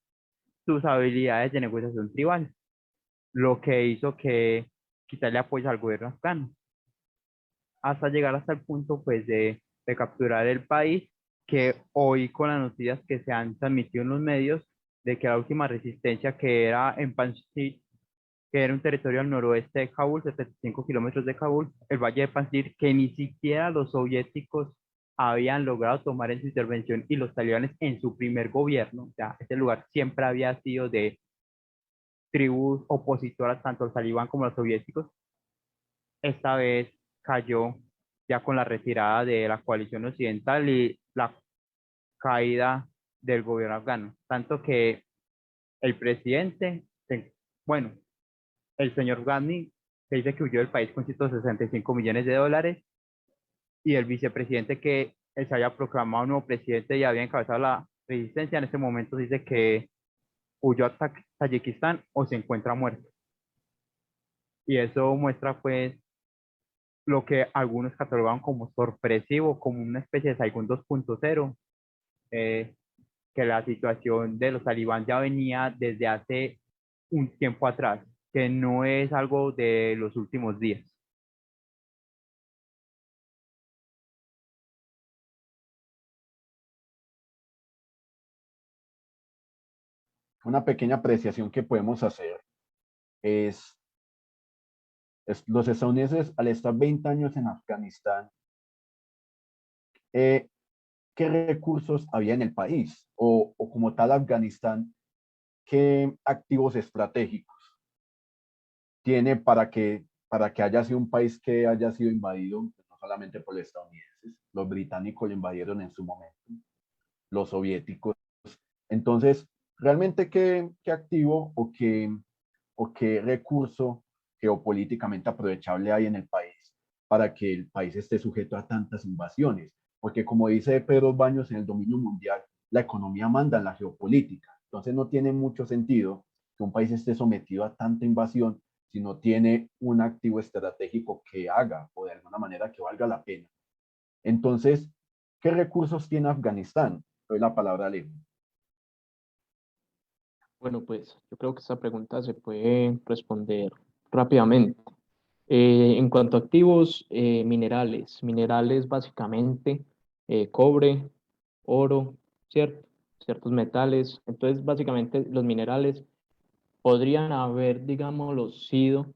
sus habilidades de negociación tribal, lo que hizo que quitarle apoyo al gobierno afgano, hasta llegar hasta el punto pues de capturar el país, que hoy con las noticias que se han transmitido en los medios, de que la última resistencia que era en Panjshir, que era un territorio al noroeste de Kabul, 75 kilómetros de Kabul, el valle de Panjshir, que ni siquiera los soviéticos habían logrado tomar en su intervención y los talibanes en su primer gobierno, o sea, ese lugar siempre había sido de tribus opositoras, tanto los talibán como los soviéticos, esta vez cayó ya con la retirada de la coalición occidental y la caída del gobierno afgano. Tanto que el presidente, bueno, el señor Ghani, se dice que huyó del país con 165 millones de dólares, y el vicepresidente que se había proclamado nuevo presidente y había encabezado la resistencia, en este momento dice que huyó a Tayikistán o se encuentra muerto. Y eso muestra pues lo que algunos catalogaban como sorpresivo, como una especie de Saigon 2.0, eh, que la situación de los talibán ya venía desde hace un tiempo atrás, que no es algo de los últimos días. Una pequeña apreciación que podemos hacer es, los estadounidenses al estar 20 años en Afganistán, ¿qué recursos había en el país? O como tal Afganistán, ¿qué activos estratégicos tiene para que haya sido un país que haya sido invadido, pues, no solamente por los estadounidenses? Los británicos lo invadieron en su momento, los soviéticos. Entonces, realmente, ¿qué activo o qué recurso geopolíticamente aprovechable hay en el país para que el país esté sujeto a tantas invasiones? Porque como dice Pedro Baños, en el dominio mundial, la economía manda en la geopolítica. Entonces no tiene mucho sentido que un país esté sometido a tanta invasión si no tiene un activo estratégico que haga o de alguna manera que valga la pena. Entonces, ¿qué recursos tiene Afganistán? Doy la palabra a Leo. Bueno, pues yo creo que esta pregunta se puede responder rápidamente. En cuanto a activos, minerales básicamente, cobre, oro, ¿cierto? Ciertos metales. Entonces, básicamente los minerales podrían haber, digámoslo, sido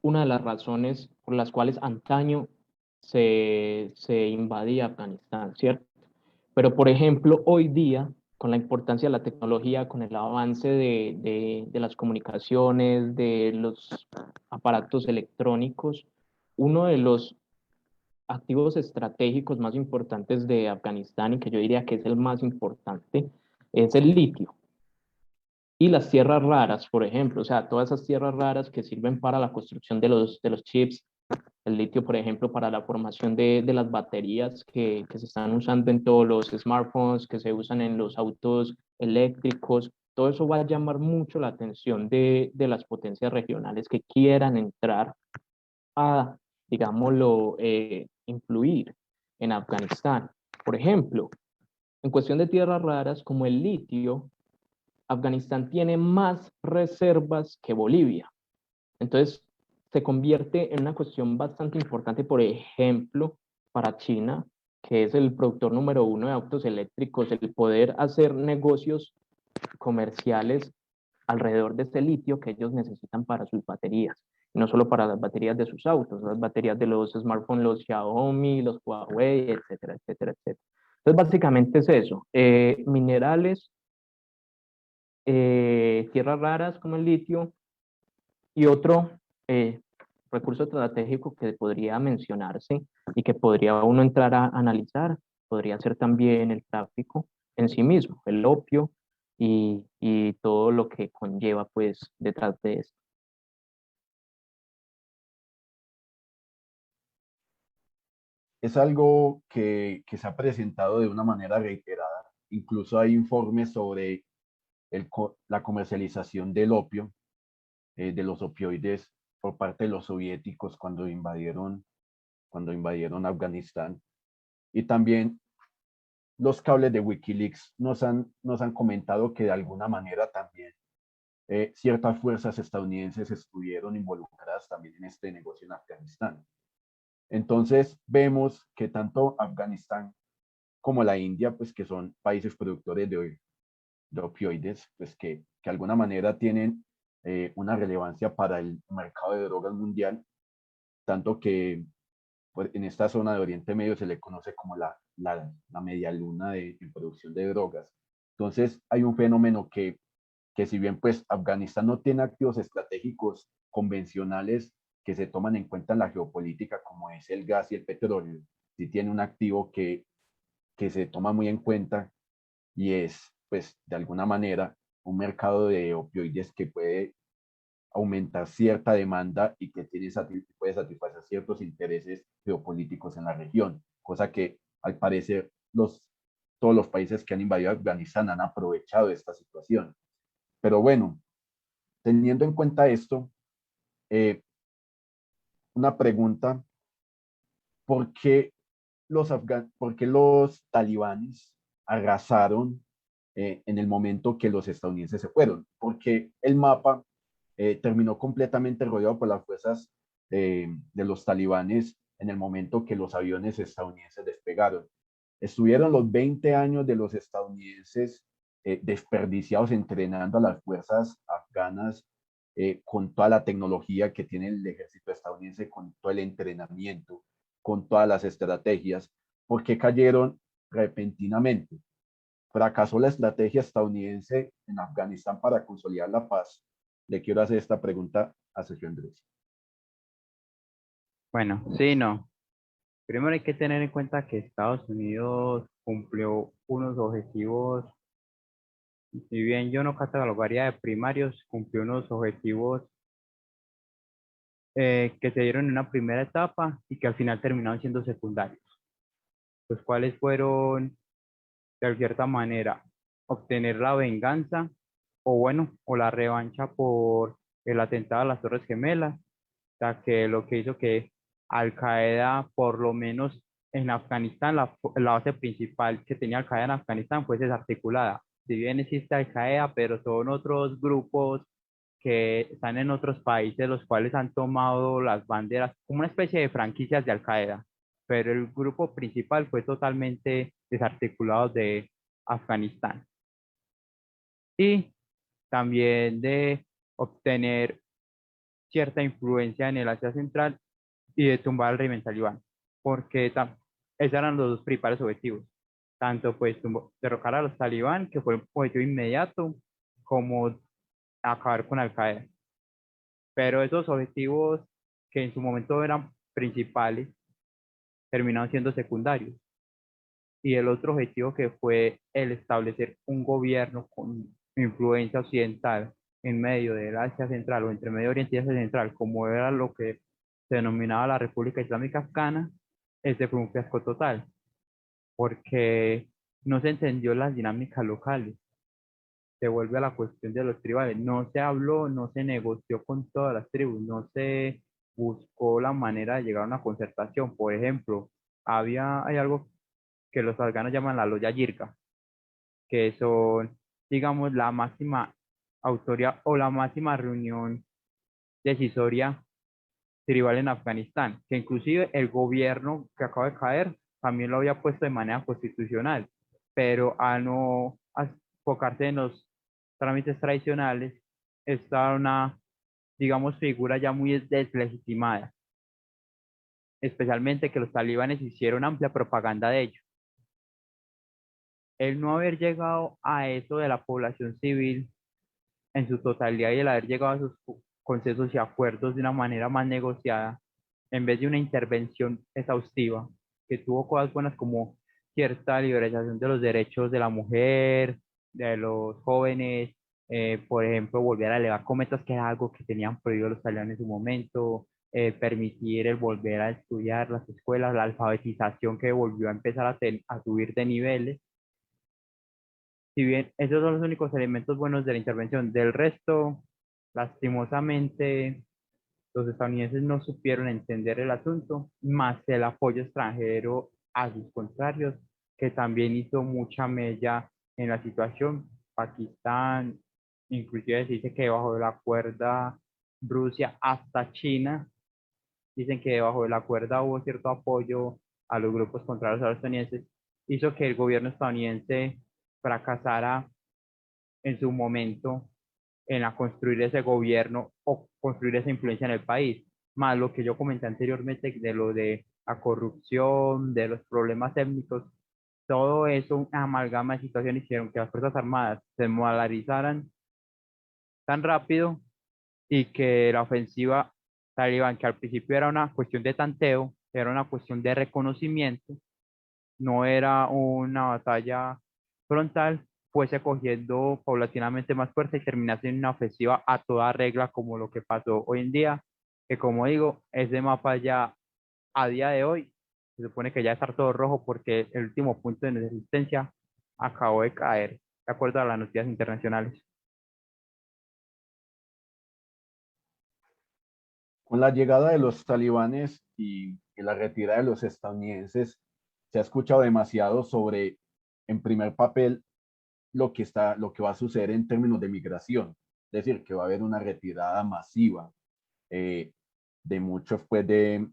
una de las razones por las cuales antaño se invadía Afganistán, ¿cierto? Pero, por ejemplo, hoy día, con la importancia de la tecnología, con el avance de las comunicaciones, de los aparatos electrónicos, uno de los activos estratégicos más importantes de Afganistán, y que yo diría que es el más importante, es el litio. Y las tierras raras, por ejemplo, o sea, todas esas tierras raras que sirven para la construcción de los chips, el litio, por ejemplo, para la formación de las baterías que se están usando en todos los smartphones, que se usan en los autos eléctricos, todo eso va a llamar mucho la atención de las potencias regionales que quieran entrar a, digámoslo, influir en Afganistán. Por ejemplo, en cuestión de tierras raras como el litio, Afganistán tiene más reservas que Bolivia. Entonces, se convierte en una cuestión bastante importante, por ejemplo, para China, que es el productor número uno de autos eléctricos, el poder hacer negocios comerciales alrededor de este litio que ellos necesitan para sus baterías. No solo para las baterías de sus autos, las baterías de los smartphones, los Xiaomi, los Huawei, etcétera, etcétera, etcétera. Entonces, básicamente es eso, minerales, tierras raras como el litio, y otro eh, recurso estratégico que podría mencionarse y que podría uno entrar a analizar, podría ser también el tráfico en sí mismo, el opio y todo lo que conlleva pues detrás de esto. Es algo que se ha presentado de una manera reiterada. Incluso hay informes sobre la comercialización del opio, de los opioides por parte de los soviéticos cuando invadieron Afganistán. Y también los cables de Wikileaks nos han comentado que de alguna manera también ciertas fuerzas estadounidenses estuvieron involucradas también en este negocio en Afganistán. Entonces vemos que tanto Afganistán como la India, pues que son países productores de opioides, pues que de alguna manera tienen una relevancia para el mercado de drogas mundial, tanto que pues, en esta zona de Oriente Medio se le conoce como la media luna de producción de drogas. Entonces hay un fenómeno que si bien pues Afganistán no tiene activos estratégicos convencionales que se toman en cuenta en la geopolítica, como es el gas y el petróleo, sí tiene un activo que se toma muy en cuenta y es pues de alguna manera un mercado de opioides que puede aumentar cierta demanda y que puede satisfacer ciertos intereses geopolíticos en la región, cosa que al parecer todos los países que han invadido Afganistán han aprovechado esta situación. Pero bueno, teniendo en cuenta esto, una pregunta, ¿por qué por qué los talibanes arrasaron en el momento que los estadounidenses se fueron? Porque el mapa terminó completamente rodeado por las fuerzas de los talibanes en el momento que los aviones estadounidenses despegaron. Estuvieron los 20 años de los estadounidenses desperdiciados entrenando a las fuerzas afganas con toda la tecnología que tiene el ejército estadounidense, con todo el entrenamiento, con todas las estrategias, porque cayeron repentinamente. Fracasó la estrategia estadounidense en Afganistán para consolidar la paz. Le quiero hacer esta pregunta a Sergio Andrés. Bueno, sí, no. Primero hay que tener en cuenta que Estados Unidos cumplió unos objetivos, si bien yo no catalogaría de primarios, cumplió unos objetivos que se dieron en una primera etapa y que al final terminaron siendo secundarios, los cuales fueron, de cierta manera, obtener la venganza o bueno, o la revancha por el atentado a las Torres Gemelas, ya que lo que hizo que Al Qaeda, por lo menos en Afganistán, la base principal que tenía Al Qaeda en Afganistán fue desarticulada, si bien existe Al Qaeda, pero son otros grupos que están en otros países, los cuales han tomado las banderas como una especie de franquicias de Al Qaeda, pero el grupo principal fue totalmente desarticulado de Afganistán. Y también de obtener cierta influencia en el Asia Central y de tumbar al régimen talibán, porque esos eran los dos principales objetivos, tanto pues derrocar a los talibán, que fue el objetivo inmediato, como acabar con Al Qaeda. Pero esos objetivos que en su momento eran principales, terminaron siendo secundarios. Y el otro objetivo que fue el establecer un gobierno con influencia occidental en medio del Asia Central o entre Medio Oriente y Asia Central, como era lo que se denominaba la República Islámica Afgana, ese fue un fiasco total, porque no se entendió las dinámicas locales. Se vuelve a la cuestión de los tribales. No se habló, no se negoció con todas las tribus, no se buscó la manera de llegar a una concertación. Por ejemplo, hay algo que los afganos llaman la Loya Jirga, que son, digamos, la máxima autoridad o la máxima reunión decisoria tribal en Afganistán, que inclusive el gobierno que acaba de caer también lo había puesto de manera constitucional, pero al no enfocarse en los trámites tradicionales, está una, digamos, figura ya muy deslegitimada, especialmente que los talibanes hicieron amplia propaganda de ello. El no haber llegado a eso de la población civil en su totalidad y el haber llegado a esos consensos y acuerdos de una manera más negociada, en vez de una intervención exhaustiva, que tuvo cosas buenas como cierta liberalización de los derechos de la mujer, de los jóvenes, por ejemplo, volver a elevar cometas, que era algo que tenían prohibido los talibanes en su momento, permitir el volver a estudiar las escuelas, la alfabetización que volvió a empezar a subir de niveles. Si bien esos son los únicos elementos buenos de la intervención, del resto, lastimosamente, los estadounidenses no supieron entender el asunto, más el apoyo extranjero a sus contrarios, que también hizo mucha mella en la situación. Pakistán, inclusive se dice que debajo de la cuerda Rusia hasta China, dicen que debajo de la cuerda hubo cierto apoyo a los grupos contrarios a los estadounidenses, hizo que el gobierno estadounidense fracasara en su momento en a construir ese gobierno o construir esa influencia en el país. Más lo que yo comenté anteriormente de lo de la corrupción, de los problemas étnicos, todo eso, una amalgama de situaciones hicieron que las Fuerzas Armadas se molarizaran tan rápido y que la ofensiva talibán, que al principio era una cuestión de tanteo, era una cuestión de reconocimiento, no era una batalla frontal, fuese cogiendo paulatinamente más fuerza y terminase en una ofensiva a toda regla como lo que pasó hoy en día, que como digo, ese mapa ya a día de hoy se supone que ya está todo rojo porque el último punto de resistencia acabó de caer, de acuerdo a las noticias internacionales. Con la llegada de los talibanes y la retirada de los estadounidenses, se ha escuchado demasiado sobre, en primer papel, lo que va a suceder en términos de migración. Es decir, que va a haber una retirada masiva eh, de muchos pues, de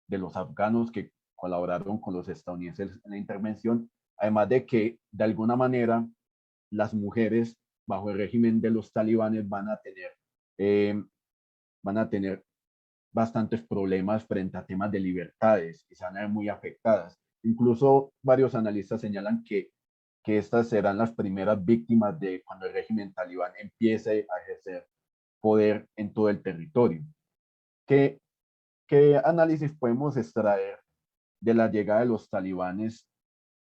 los afganos que colaboraron con los estadounidenses en la intervención, además de que de alguna manera las mujeres bajo el régimen de los talibanes eh, van a tener bastantes problemas frente a temas de libertades y se van a ver muy afectadas. Incluso varios analistas señalan que estas serán las primeras víctimas de cuando el régimen talibán empiece a ejercer poder en todo el territorio. ¿Qué, qué análisis podemos extraer de la llegada de los talibanes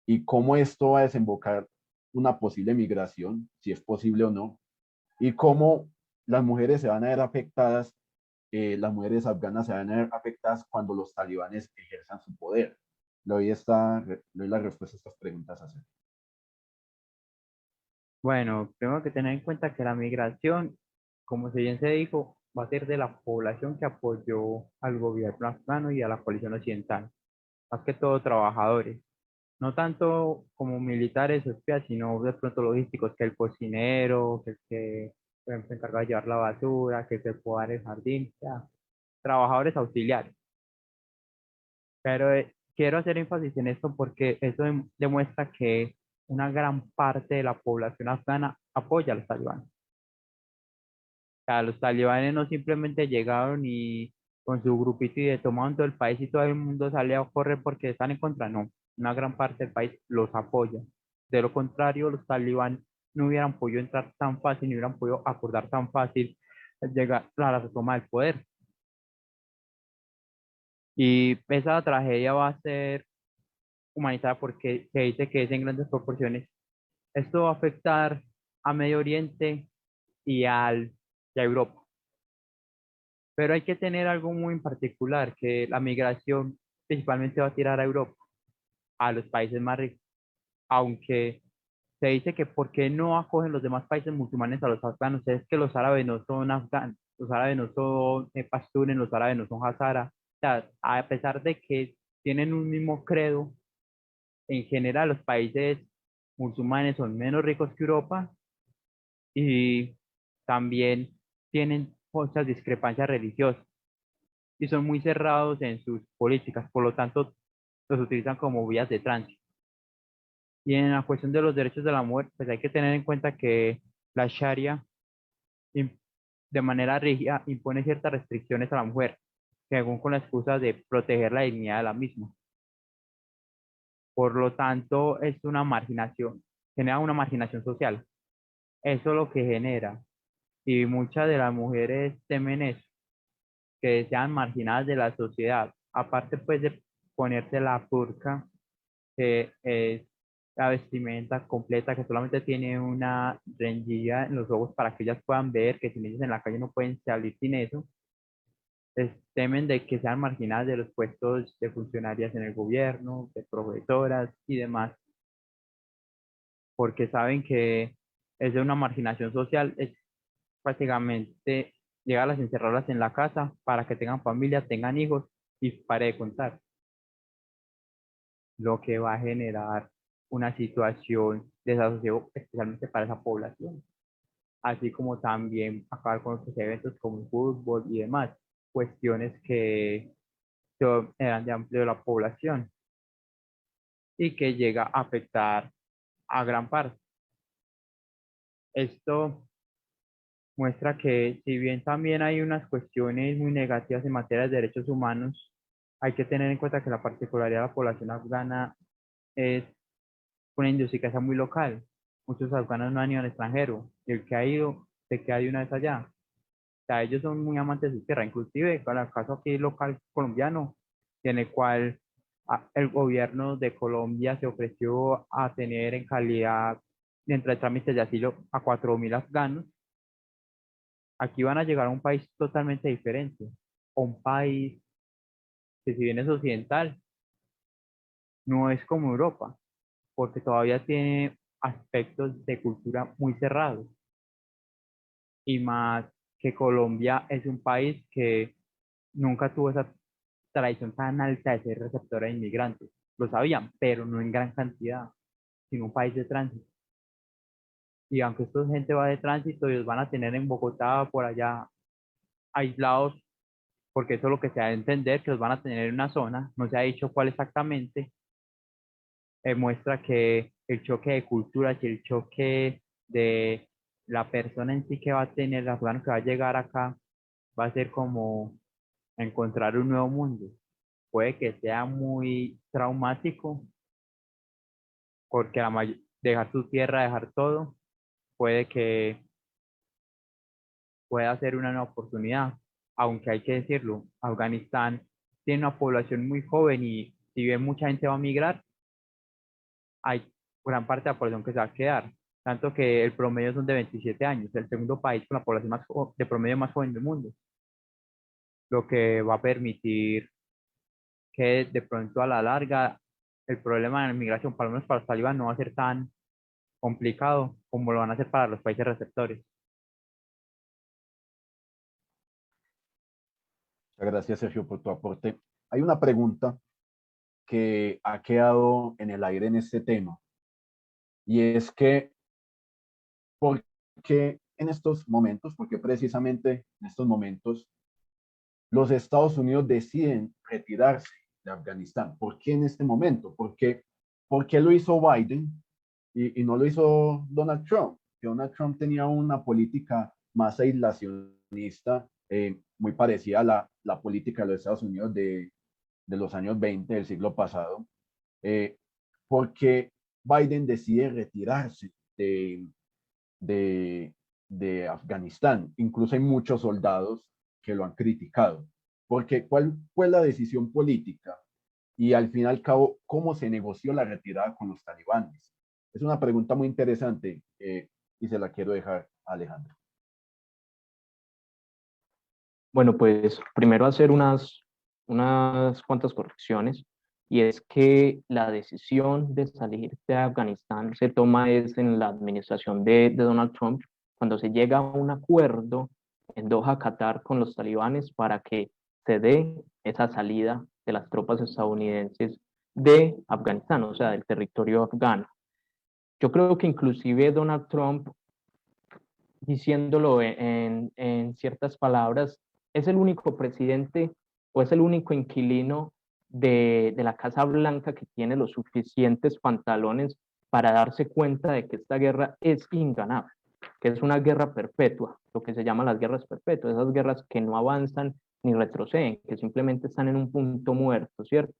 y cómo esto va a desembocar una posible migración, si es posible o no, y cómo las mujeres se van a ver afectadas, las mujeres afganas se van a ver afectadas cuando los talibanes ejerzan su poder? Le doy la respuesta a estas preguntas a hacer. Bueno, tengo que tener en cuenta que la migración, como si bien se dijo, va a ser de la población que apoyó al gobierno afgano y a la coalición occidental, más que todo trabajadores. no tanto como militares o espías, sino de pronto logísticos, que el cocinero, que el que por ejemplo, se encarga de llevar la basura, que el que podar el jardín, o sea, trabajadores auxiliares. Pero quiero hacer énfasis en esto porque eso demuestra que una gran parte de la población afgana apoya a los talibanes. O sea, los talibanes no simplemente llegaron y con su grupito y tomaron todo el país y todo el mundo sale a correr porque están en contra. No, una gran parte del país los apoya. De lo contrario, los talibanes no hubieran podido entrar tan fácil, ni hubieran podido acordar tan fácil llegar a la toma del poder. Y esa tragedia va a ser humanitaria porque se dice que es en grandes proporciones. Esto va a afectar a Medio Oriente y, y a Europa. Pero hay que tener algo muy en particular, que la migración principalmente va a tirar a Europa, a los países más ricos, aunque se dice que por qué no acogen los demás países musulmanes a los afganos, es que los árabes no son afganos, los árabes no son pastunes, los árabes no son hazara. O sea, a pesar de que tienen un mismo credo, en general los países musulmanes son menos ricos que Europa y también tienen muchas discrepancias religiosas y son muy cerrados en sus políticas, por lo tanto los utilizan como vías de tránsito. Y en la cuestión de los derechos de la mujer, pues hay que tener en cuenta que la Sharia im- de manera rígida impone ciertas restricciones a la mujer, según con la excusa de proteger la dignidad de la misma. Por lo tanto, es una marginación, genera una marginación social. Eso es lo que genera. Y muchas de las mujeres temen eso, que sean marginadas de la sociedad. Aparte, pues, de ponerse la burka, que es la vestimenta completa, que solamente tiene una rendilla en los ojos para que ellas puedan ver, que sin ellas en la calle no pueden salir sin eso. Temen de que sean marginadas de los puestos de funcionarias en el gobierno, de profesoras y demás, porque saben que es de una marginación social, es prácticamente llegarlas, encerrarlas en la casa para que tengan familia, tengan hijos y pare de contar, lo que va a generar una situación de desasosiego especialmente para esa población, así como también acabar con otros eventos como el fútbol y demás, cuestiones que eran de amplio de la población y que llega a afectar a gran parte. Esto muestra que si bien también hay unas cuestiones muy negativas en materia de derechos humanos, hay que tener en cuenta que la particularidad de la población afgana es una idiosincrasia muy local. Muchos afganos no han ido al extranjero y el que ha ido se queda de una vez allá. O sea, ellos son muy amantes de su tierra, inclusive con el caso aquí local colombiano, en el cual el gobierno de Colombia se ofreció a tener en calidad dentro de trámites de asilo a 4.000 afganos. Aquí van a llegar a un país totalmente diferente, a un país que si bien es occidental, no es como Europa, porque todavía tiene aspectos de cultura muy cerrados. Y más que Colombia es un país que nunca tuvo esa tradición tan alta de ser receptora de inmigrantes. Lo sabían, pero no en gran cantidad, sino un país de tránsito. Y aunque esta gente va de tránsito, ellos van a tener en Bogotá, por allá, aislados, porque eso es lo que se da a entender, que los van a tener en una zona, no se ha dicho cuál exactamente, muestra que el choque de culturas y el choque de la persona en sí que va a tener, la persona que va a llegar acá, va a ser como encontrar un nuevo mundo. Puede que sea muy traumático, porque dejar su tierra, dejar todo, puede que pueda ser una nueva oportunidad, aunque hay que decirlo, Afganistán tiene una población muy joven y si bien mucha gente va a migrar, hay gran parte de la población que se va a quedar, tanto que el promedio son de 27 años, el segundo país con la población de promedio más joven del mundo, lo que va a permitir que de pronto a la larga el problema de la migración, por lo menos para los talibán, no va a ser tan complicado como lo van a hacer para los países receptores. Muchas gracias, Sergio, por tu aporte. Hay una pregunta que ha quedado en el aire en este tema, y es que, ¿por qué en estos momentos, porque precisamente en estos momentos los Estados Unidos deciden retirarse de Afganistán? ¿Por qué en este momento? ¿Por qué lo hizo Biden y no lo hizo Donald Trump? Que Donald Trump tenía una política más aislacionista, muy parecida a la política de los Estados Unidos de los años 20 del siglo pasado. Porque Biden decide retirarse de, de Afganistán. Incluso hay muchos soldados que lo han criticado. Porque ¿cuál fue la decisión política? Y al fin y al cabo, ¿cómo se negoció la retirada con los talibanes? Es una pregunta muy interesante y se la quiero dejar a Alejandro. Bueno, pues primero hacer unas cuantas correcciones, y es que la decisión de salir de Afganistán se toma es en la administración de Donald Trump, cuando se llega a un acuerdo en Doha, Qatar, con los talibanes para que se dé esa salida de las tropas estadounidenses de Afganistán, o sea, del territorio afgano. Yo creo que inclusive Donald Trump, diciéndolo en ciertas palabras, es el único presidente o es el único inquilino de la Casa Blanca que tiene los suficientes pantalones para darse cuenta de que esta guerra es inganable, que es una guerra perpetua, lo que se llama las guerras perpetuas, esas guerras que no avanzan ni retroceden, que simplemente están en un punto muerto, ¿cierto?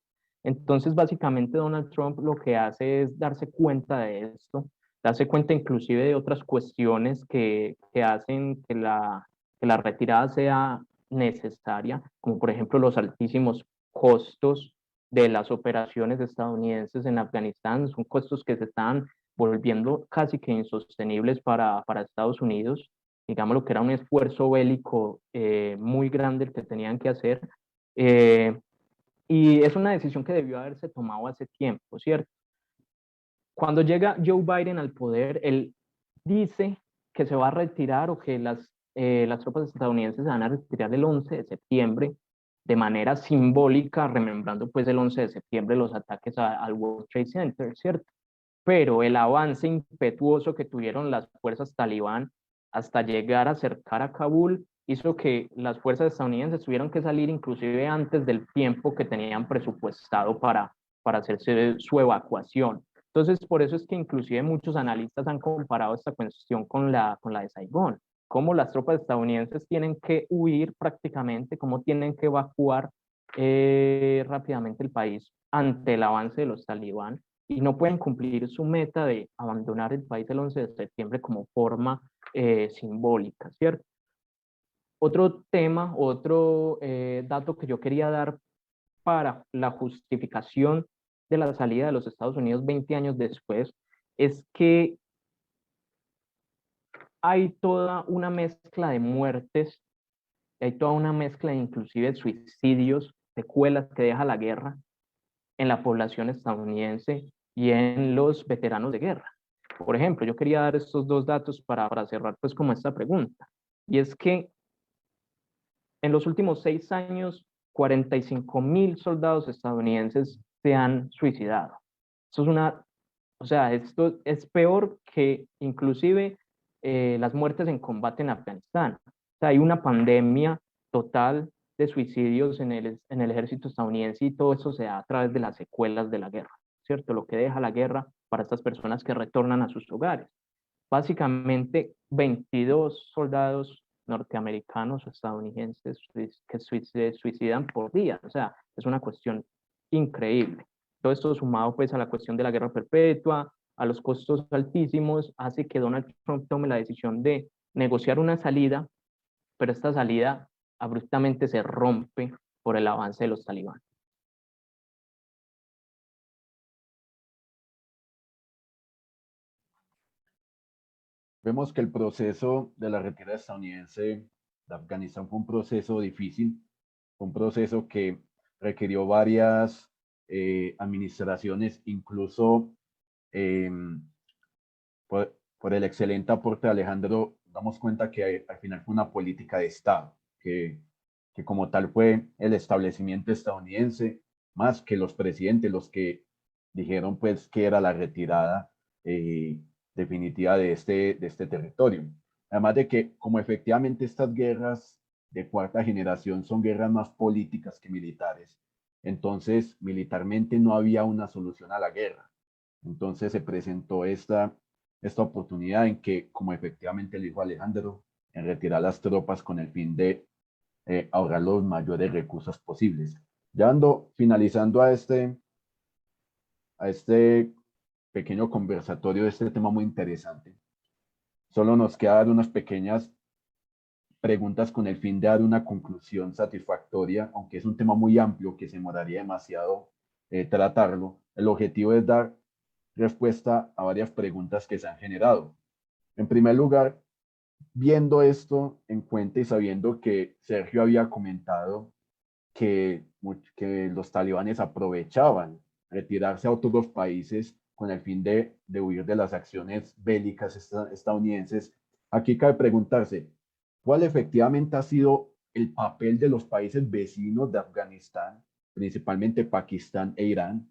Entonces, básicamente, Donald Trump lo que hace es darse cuenta de esto, darse cuenta inclusive de otras cuestiones que hacen que la retirada sea necesaria, como por ejemplo los altísimos costos de las operaciones estadounidenses en Afganistán. Son costos que se están volviendo casi que insostenibles para Estados Unidos. Digamos lo que era un esfuerzo bélico muy grande el que tenían que hacer. Y es una decisión que debió haberse tomado hace tiempo, ¿cierto? Cuando llega Joe Biden al poder, él dice que se va a retirar, o que las tropas estadounidenses se van a retirar el 11 de septiembre de manera simbólica, remembrando pues el 11 de septiembre los ataques al World Trade Center, ¿cierto? Pero el avance impetuoso que tuvieron las fuerzas talibán hasta llegar a acercar a Kabul hizo que las fuerzas estadounidenses tuvieran que salir inclusive antes del tiempo que tenían presupuestado para hacerse su evacuación. Entonces, por eso es que inclusive muchos analistas han comparado esta cuestión con la de Saigón, cómo las tropas estadounidenses tienen que huir prácticamente, cómo tienen que evacuar rápidamente el país ante el avance de los talibán, y no pueden cumplir su meta de abandonar el país el 11 de septiembre como forma simbólica, ¿cierto? Otro tema, otro dato que yo quería dar para la justificación de la salida de los Estados Unidos 20 años después, es que hay toda una mezcla de muertes, hay toda una mezcla inclusive de suicidios, secuelas que deja la guerra en la población estadounidense y en los veteranos de guerra. Por ejemplo, yo quería dar estos dos datos para cerrar pues como esta pregunta, y es que en los últimos 6 años, 45.000 soldados estadounidenses se han suicidado. Esto es o sea, esto es peor que inclusive las muertes en combate en Afganistán. O sea, hay una pandemia total de suicidios en el ejército estadounidense, y todo eso se da a través de las secuelas de la guerra, ¿cierto? Lo que deja la guerra para estas personas que retornan a sus hogares. Básicamente, 22 soldados norteamericanos o estadounidenses que se suicidan por día. O sea, es una cuestión increíble. Todo esto sumado pues a la cuestión de la guerra perpetua, a los costos altísimos, hace que Donald Trump tome la decisión de negociar una salida, pero esta salida abruptamente se rompe por el avance de los talibanes. Vemos que el proceso de la retirada estadounidense de Afganistán fue un proceso difícil, fue un proceso que requirió varias administraciones, incluso eh, por el excelente aporte de Alejandro, damos cuenta que al final fue una política de Estado, que como tal fue el establecimiento estadounidense más que los presidentes, los que dijeron pues que era la retirada definitiva de este territorio. Además de que como efectivamente estas guerras de cuarta generación son guerras más políticas que militares, entonces militarmente no había una solución a la guerra. Entonces se presentó esta oportunidad en que, como efectivamente le dijo Alejandro, en retirar las tropas con el fin de ahorrar los mayores recursos posibles. Ya ando finalizando a este pequeño conversatorio de este tema muy interesante. Solo nos queda dar unas pequeñas preguntas con el fin de dar una conclusión satisfactoria, aunque es un tema muy amplio que se demoraría demasiado tratarlo. El objetivo es dar respuesta a varias preguntas que se han generado. En primer lugar, viendo esto en cuenta y sabiendo que Sergio había comentado que los talibanes aprovechaban retirarse a otros países con el fin de huir de las acciones bélicas estadounidenses, aquí cabe preguntarse, ¿cuál efectivamente ha sido el papel de los países vecinos de Afganistán, principalmente Pakistán e Irán,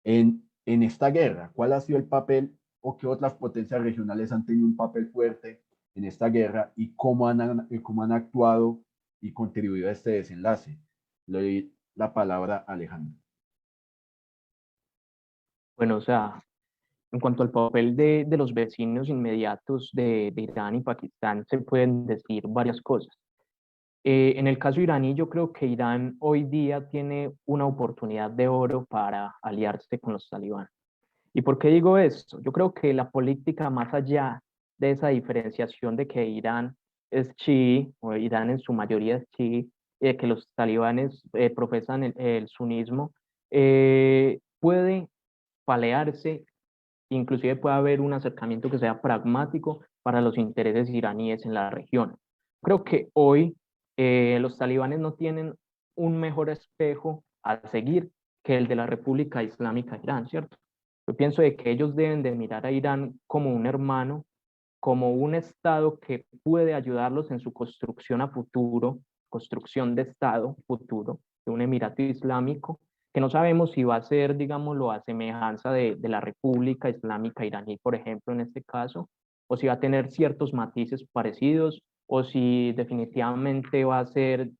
en esta guerra? ¿Cuál ha sido el papel o qué otras potencias regionales han tenido un papel fuerte en esta guerra y cómo han actuado y contribuido a este desenlace? Le doy la palabra a Alejandro. Bueno, o sea, en cuanto al papel de los vecinos inmediatos de Irán y Pakistán, se pueden decir varias cosas. En el caso iraní, yo creo que Irán hoy día tiene una oportunidad de oro para aliarse con los talibanes. ¿Y por qué digo esto? Yo creo que la política, más allá de esa diferenciación de que Irán es chií, o Irán en su mayoría es chií, y de que los talibanes profesan el sunismo, puede palearse, inclusive puede haber un acercamiento que sea pragmático para los intereses iraníes en la región. Creo que hoy los talibanes no tienen un mejor espejo a seguir que el de la República Islámica de Irán, ¿cierto? Yo pienso de que ellos deben de mirar a Irán como un hermano, como un Estado que puede ayudarlos en su construcción a futuro, construcción de Estado futuro, de un Emirato Islámico, que no sabemos si va a ser, digámoslo, a semejanza de la República Islámica iraní, por ejemplo, en este caso, o si va a tener ciertos matices parecidos, o si definitivamente va a ser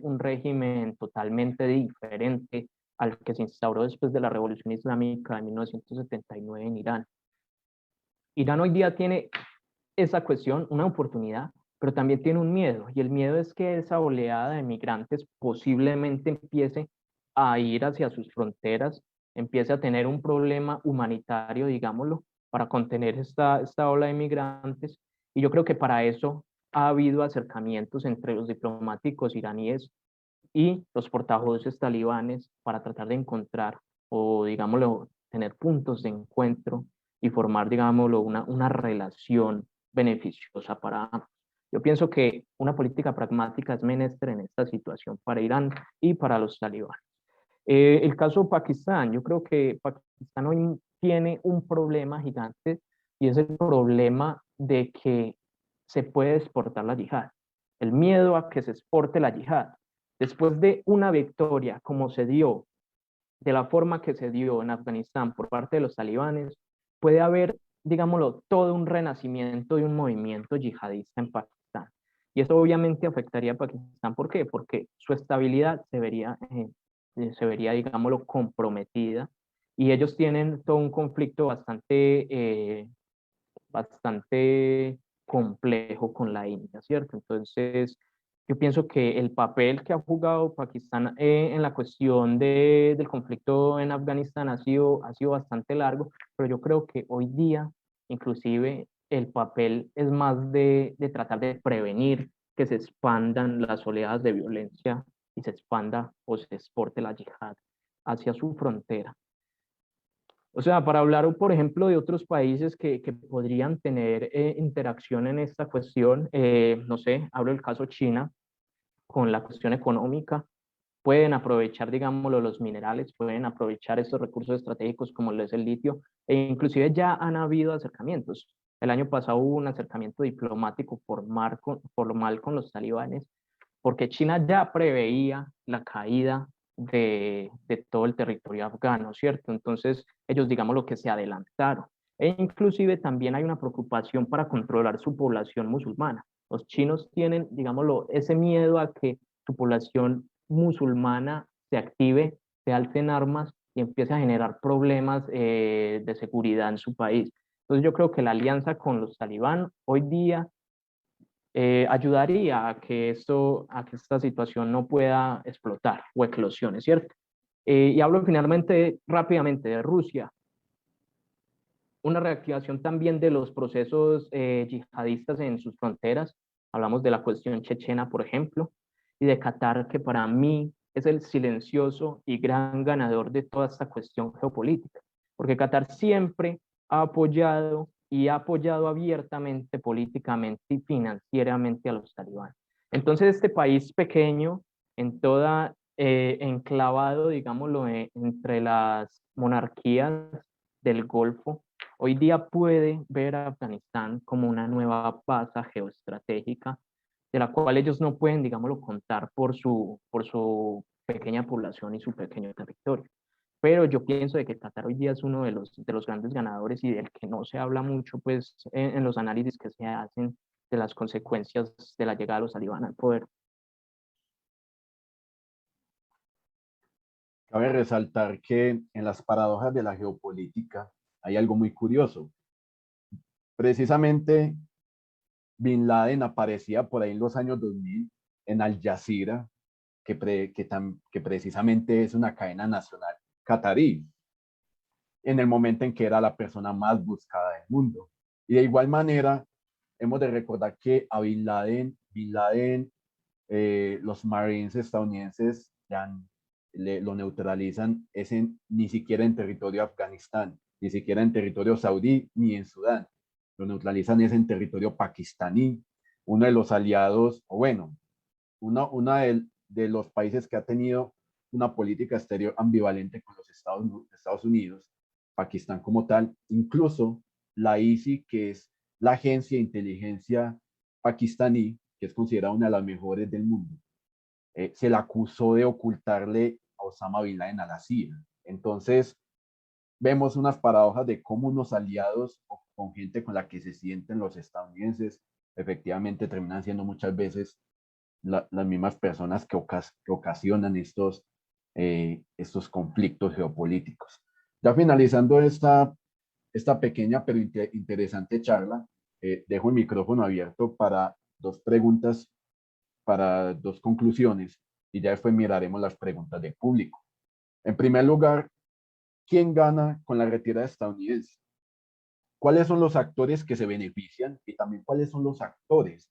un régimen totalmente diferente al que se instauró después de la Revolución Islámica de 1979 en Irán. Irán hoy día tiene esa cuestión, una oportunidad, pero también tiene un miedo, y el miedo es que esa oleada de migrantes posiblemente empiece a ir hacia sus fronteras, empiece a tener un problema humanitario, digámoslo, para contener esta ola de migrantes, y yo creo que para eso ha habido acercamientos entre los diplomáticos iraníes y los portavoces talibanes para tratar de encontrar o, digámoslo, tener puntos de encuentro y formar, digámoslo, una relación beneficiosa para ambos. Yo pienso que una política pragmática es menester en esta situación para Irán y para los talibanes. El caso de Pakistán, yo creo que Pakistán hoy tiene un problema gigante y es el problema de que se puede exportar la yihad. El miedo a que se exporte la yihad. Después de una victoria como se dio, de la forma que se dio en Afganistán por parte de los talibanes, puede haber, digámoslo, todo un renacimiento de un movimiento yihadista en Pakistán. Y eso obviamente afectaría a Pakistán. ¿Por qué? Porque su estabilidad se vería, digámoslo, comprometida. Y ellos tienen todo un conflicto bastante complejo con la India, ¿cierto? Entonces, yo pienso que el papel que ha jugado Pakistán en la cuestión del conflicto en Afganistán ha sido bastante largo, pero yo creo que hoy día, inclusive, el papel es más de tratar de prevenir que se expandan las oleadas de violencia y se expanda o se exporte la yihad hacia su frontera. O sea, para hablar, por ejemplo, de otros países que podrían tener interacción en esta cuestión, no sé, hablo del caso China, con la cuestión económica, pueden aprovechar, digámoslo, los minerales, pueden aprovechar estos recursos estratégicos como lo es el litio, e inclusive ya han habido acercamientos. El año pasado hubo un acercamiento diplomático por lo mal con los talibanes, porque China ya preveía la caída de todo el territorio afgano, ¿cierto? Entonces, ellos, digamos, lo que se adelantaron. E inclusive también hay una preocupación para controlar su población musulmana. Los chinos tienen, digámoslo, ese miedo a que su población musulmana se active, se alce en armas y empiece a generar problemas de seguridad en su país. Entonces yo creo que la alianza con los talibán hoy día ayudaría a que esta situación no pueda explotar o eclosione, ¿cierto? Y hablo finalmente rápidamente de Rusia. Una reactivación también de los procesos yihadistas en sus fronteras. Hablamos de la cuestión chechena, por ejemplo, y de Qatar, que para mí es el silencioso y gran ganador de toda esta cuestión geopolítica, porque Qatar siempre ha apoyado y ha apoyado abiertamente, políticamente y financieramente a los talibanes. Entonces, este país pequeño, en toda enclavado, digámoslo, entre las monarquías del Golfo, hoy día puede ver a Afganistán como una nueva baza geoestratégica de la cual ellos no pueden, digámoslo, contar por su pequeña población y su pequeño territorio. Pero yo pienso de que Qatar hoy día es uno de los grandes ganadores y del que no se habla mucho pues, en los análisis que se hacen de las consecuencias de la llegada de los talibán al poder. Cabe resaltar que en las paradojas de la geopolítica hay algo muy curioso. Precisamente Bin Laden aparecía por ahí en los años 2000 en Al Jazeera, que precisamente es una cadena nacional catarí, en el momento en que era la persona más buscada del mundo. Y de igual manera, hemos de recordar que a Bin Laden los Marines estadounidenses lo neutralizan ni siquiera en territorio de Afganistán, ni siquiera en territorio saudí, ni en Sudán. Lo neutralizan es en territorio pakistaní, uno de los aliados, o bueno, una de los países que ha tenido una política exterior ambivalente con los Estados Unidos, Pakistán como tal, incluso la ISI, que es la agencia de inteligencia pakistaní, que es considerada una de las mejores del mundo, se la acusó de ocultarle a Osama Bin Laden a la CIA. Entonces, vemos unas paradojas de cómo unos aliados o con gente con la que se sienten los estadounidenses, efectivamente terminan siendo muchas veces las mismas personas que ocasionan estos conflictos geopolíticos. Ya finalizando esta pequeña pero interesante charla, dejo el micrófono abierto para dos preguntas, para dos conclusiones, y ya después miraremos las preguntas del público. En primer lugar, ¿quién gana con la retirada estadounidense? ¿Cuáles son los actores que se benefician y también cuáles son los actores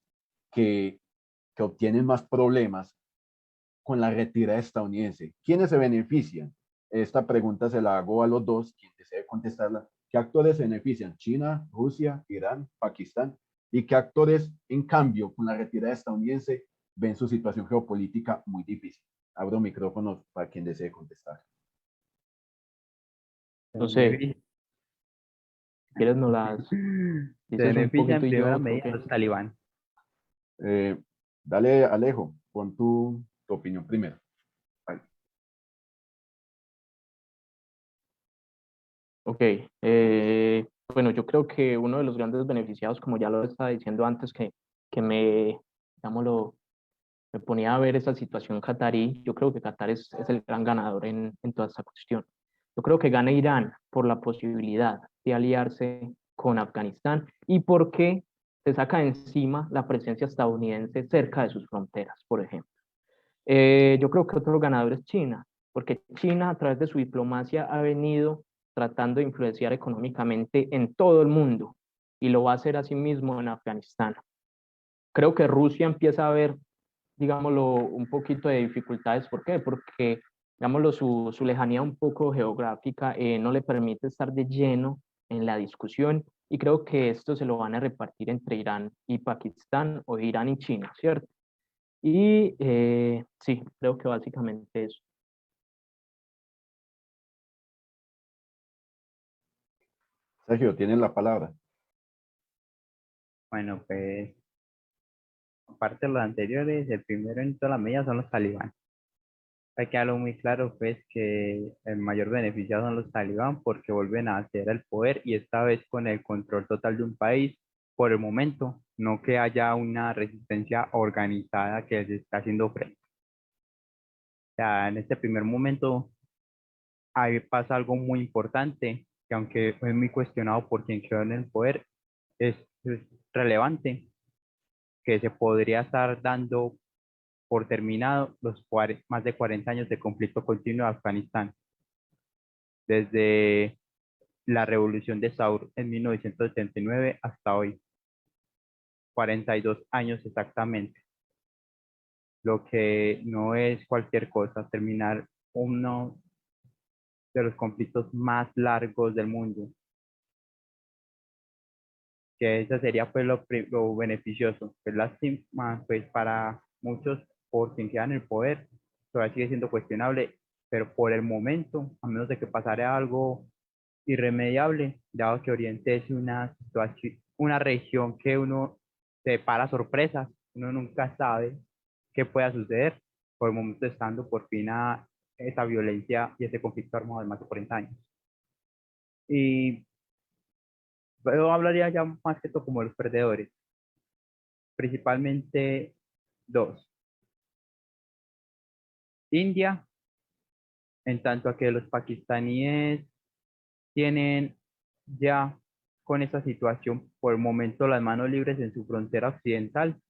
que, que obtienen más problemas con la retirada estadounidense? ¿Quiénes se benefician? Esta pregunta se la hago a los dos, quien desee contestarla. ¿Qué actores se benefician? China, Rusia, Irán, Pakistán. ¿Y qué actores, en cambio, con la retirada estadounidense, ven su situación geopolítica muy difícil? Abro micrófonos para quien desee contestar. Entonces, si quieres nos las Se dices un beneficia poquito en y yo primera otro, medida ¿qué? los talibán. Dale, Alejo, pon tu opinión primero. Vale. Ok, bueno, yo creo que uno de los grandes beneficiados, como ya lo estaba diciendo antes, que me, digámoslo, me ponía a ver esa situación catarí, yo creo que Qatar es el gran ganador en toda esta cuestión. Yo creo que gana Irán por la posibilidad de aliarse con Afganistán y porque se saca de encima la presencia estadounidense cerca de sus fronteras, por ejemplo. Yo creo que otro ganador es China, porque China a través de su diplomacia ha venido tratando de influenciar económicamente en todo el mundo y lo va a hacer así mismo en Afganistán. Creo que Rusia empieza a ver, digámoslo, un poquito de dificultades. ¿Por qué? Porque, digámoslo, su lejanía un poco geográfica no le permite estar de lleno en la discusión y creo que esto se lo van a repartir entre Irán y Pakistán o Irán y China, ¿cierto? Y sí, creo que básicamente eso. Sergio, tienes la palabra. Bueno, pues, aparte de los anteriores, el primero en toda la medida son los talibán. Hay que algo muy claro, pues, que el mayor beneficiado son los talibán porque vuelven a hacer el poder y esta vez con el control total de un país por el momento, no que haya una resistencia organizada que se está haciendo frente. O sea, en este primer momento ahí pasa algo muy importante, que aunque es muy cuestionado por quien quedó en el poder, es relevante, que se podría estar dando por terminado los más de 40 años de conflicto continuo de Afganistán, desde la revolución de Saur en 1979 hasta hoy, 42 años exactamente, lo que no es cualquier cosa, terminar uno de los conflictos más largos del mundo, que eso sería pues lo beneficioso, pues lástima pues para muchos por quien queda en el poder, todavía sigue siendo cuestionable, pero por el momento, a menos de que pasara algo irremediable, dado que Oriente es una situación, una región que uno se para sorpresas, uno nunca sabe qué pueda suceder, por el momento estando por fin a esa violencia y ese conflicto armado de más de 40 años. Y yo hablaría ya más que todo como los perdedores, principalmente dos. India, en tanto a que los pakistaníes tienen ya con esta situación por el momento las manos libres en su frontera occidental,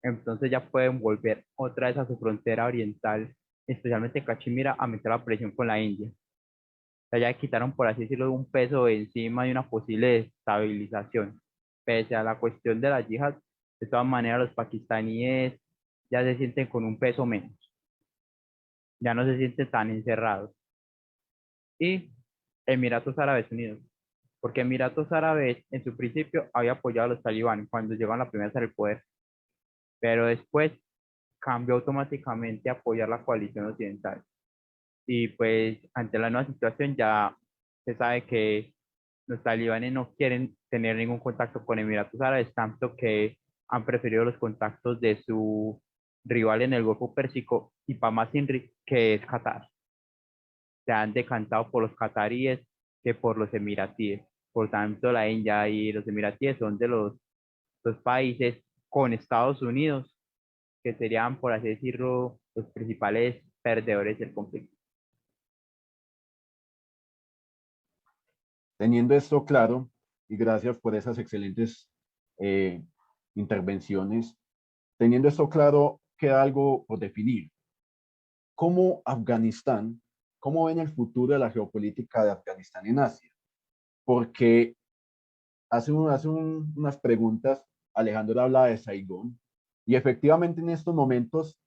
entonces ya pueden volver otra vez a su frontera oriental, especialmente Cachemira, a meter la presión con la India. O sea, ya quitaron, por así decirlo, un peso de encima y una posible estabilización. Pese a la cuestión de las yihad, de todas maneras los pakistaníes ya se sienten con un peso menos, ya no se sienten tan encerrados. Y Emiratos Árabes Unidos, porque Emiratos Árabes en su principio había apoyado a los talibanes cuando llegaron la primera vez al poder, pero después cambió automáticamente a apoyar la coalición occidental. Y pues ante la nueva situación ya se sabe que los talibanes no quieren tener ningún contacto con Emiratos Árabes, tanto que han preferido los contactos de su rival en el Golfo Pérsico y para más que es Qatar. Se han decantado por los qataríes que por los emiratíes. Por tanto, la India y los emiratíes son de los países con Estados Unidos que serían, por así decirlo, los principales perdedores del conflicto. Teniendo esto claro, y gracias por esas excelentes eh, intervenciones, teniendo esto claro, queda algo por definir. ¿Cómo Afganistán, cómo ven el futuro de la geopolítica de Afganistán en Asia? Porque unas preguntas, Alejandro hablaba de Saigón, y efectivamente en estos momentos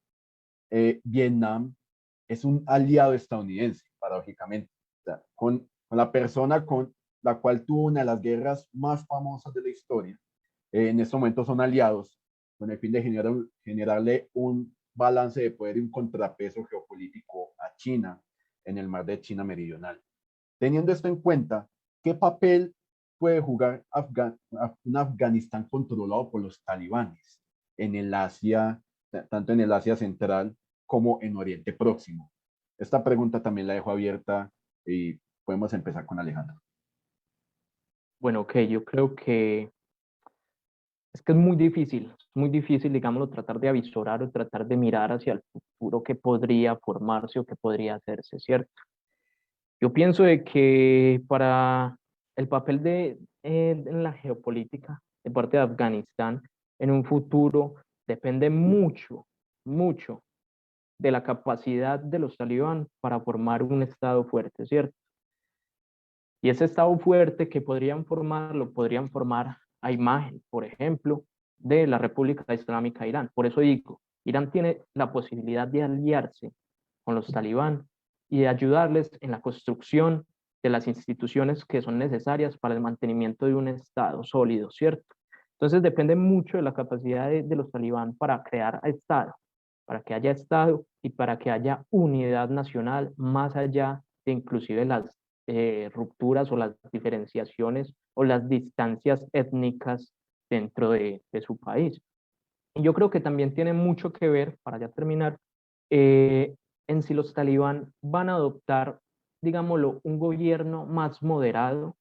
Vietnam es un aliado estadounidense, paradójicamente. O sea, con la persona con la cual tuvo una de las guerras más famosas de la historia, en estos momentos son aliados con el fin de generarle un balance de poder y un contrapeso geopolítico a China en el mar de China Meridional. Teniendo esto en cuenta, ¿qué papel puede jugar un Afganistán controlado por los talibanes en el Asia, tanto en el Asia Central como en Oriente Próximo? Esta pregunta también la dejo abierta y podemos empezar con Alejandro. Bueno, ok, yo creo que es muy difícil, digámoslo, tratar de avisorar o tratar de mirar hacia el futuro que podría formarse o que podría hacerse, ¿cierto? Yo pienso de que para el papel en la geopolítica de parte de Afganistán en un futuro depende mucho de la capacidad de los talibán para formar un Estado fuerte, ¿cierto? Y ese Estado fuerte que podrían formar, lo podrían formar a imagen, por ejemplo, de la República Islámica de Irán. Por eso digo, Irán tiene la posibilidad de aliarse con los talibán y de ayudarles en la construcción de las instituciones que son necesarias para el mantenimiento de un Estado sólido, ¿cierto? Entonces depende mucho de la capacidad de los talibán para crear Estado, para que haya Estado y para que haya unidad nacional más allá de inclusive las rupturas o las diferenciaciones o las distancias étnicas dentro de su país. Y yo creo que también tiene mucho que ver, para ya terminar, en si los talibán van a adoptar, digámoslo, un gobierno más moderado,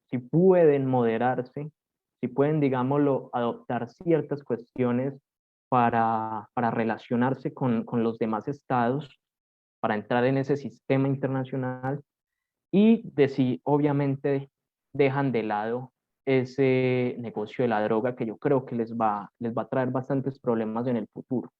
si pueden moderarse, si pueden, digámoslo, adoptar ciertas cuestiones para relacionarse con los demás estados, para entrar en ese sistema internacional, y de si obviamente dejan de lado ese negocio de la droga que yo creo que les va a traer bastantes problemas en el futuro.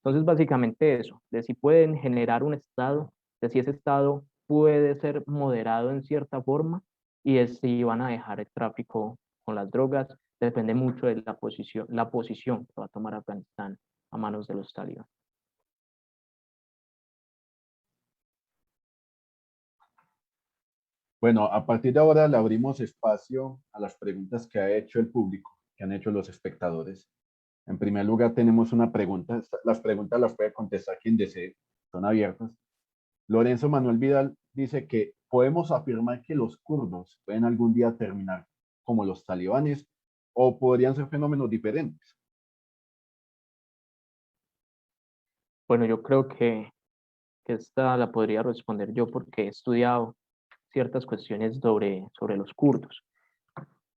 Entonces, básicamente eso, de si pueden generar un estado, de si ese estado puede ser moderado en cierta forma y de si van a dejar el tráfico con las drogas, depende mucho de la posición que va a tomar Afganistán a manos de los talibán. Bueno, a partir de ahora le abrimos espacio a las preguntas que ha hecho el público, que han hecho los espectadores. En primer lugar, tenemos una pregunta. Las preguntas las puede contestar quien desee, son abiertas. Lorenzo Manuel Vidal dice que podemos afirmar que los kurdos pueden algún día terminar como los talibanes o podrían ser fenómenos diferentes. Bueno, yo creo que esta la podría responder yo porque he estudiado ciertas cuestiones sobre los kurdos.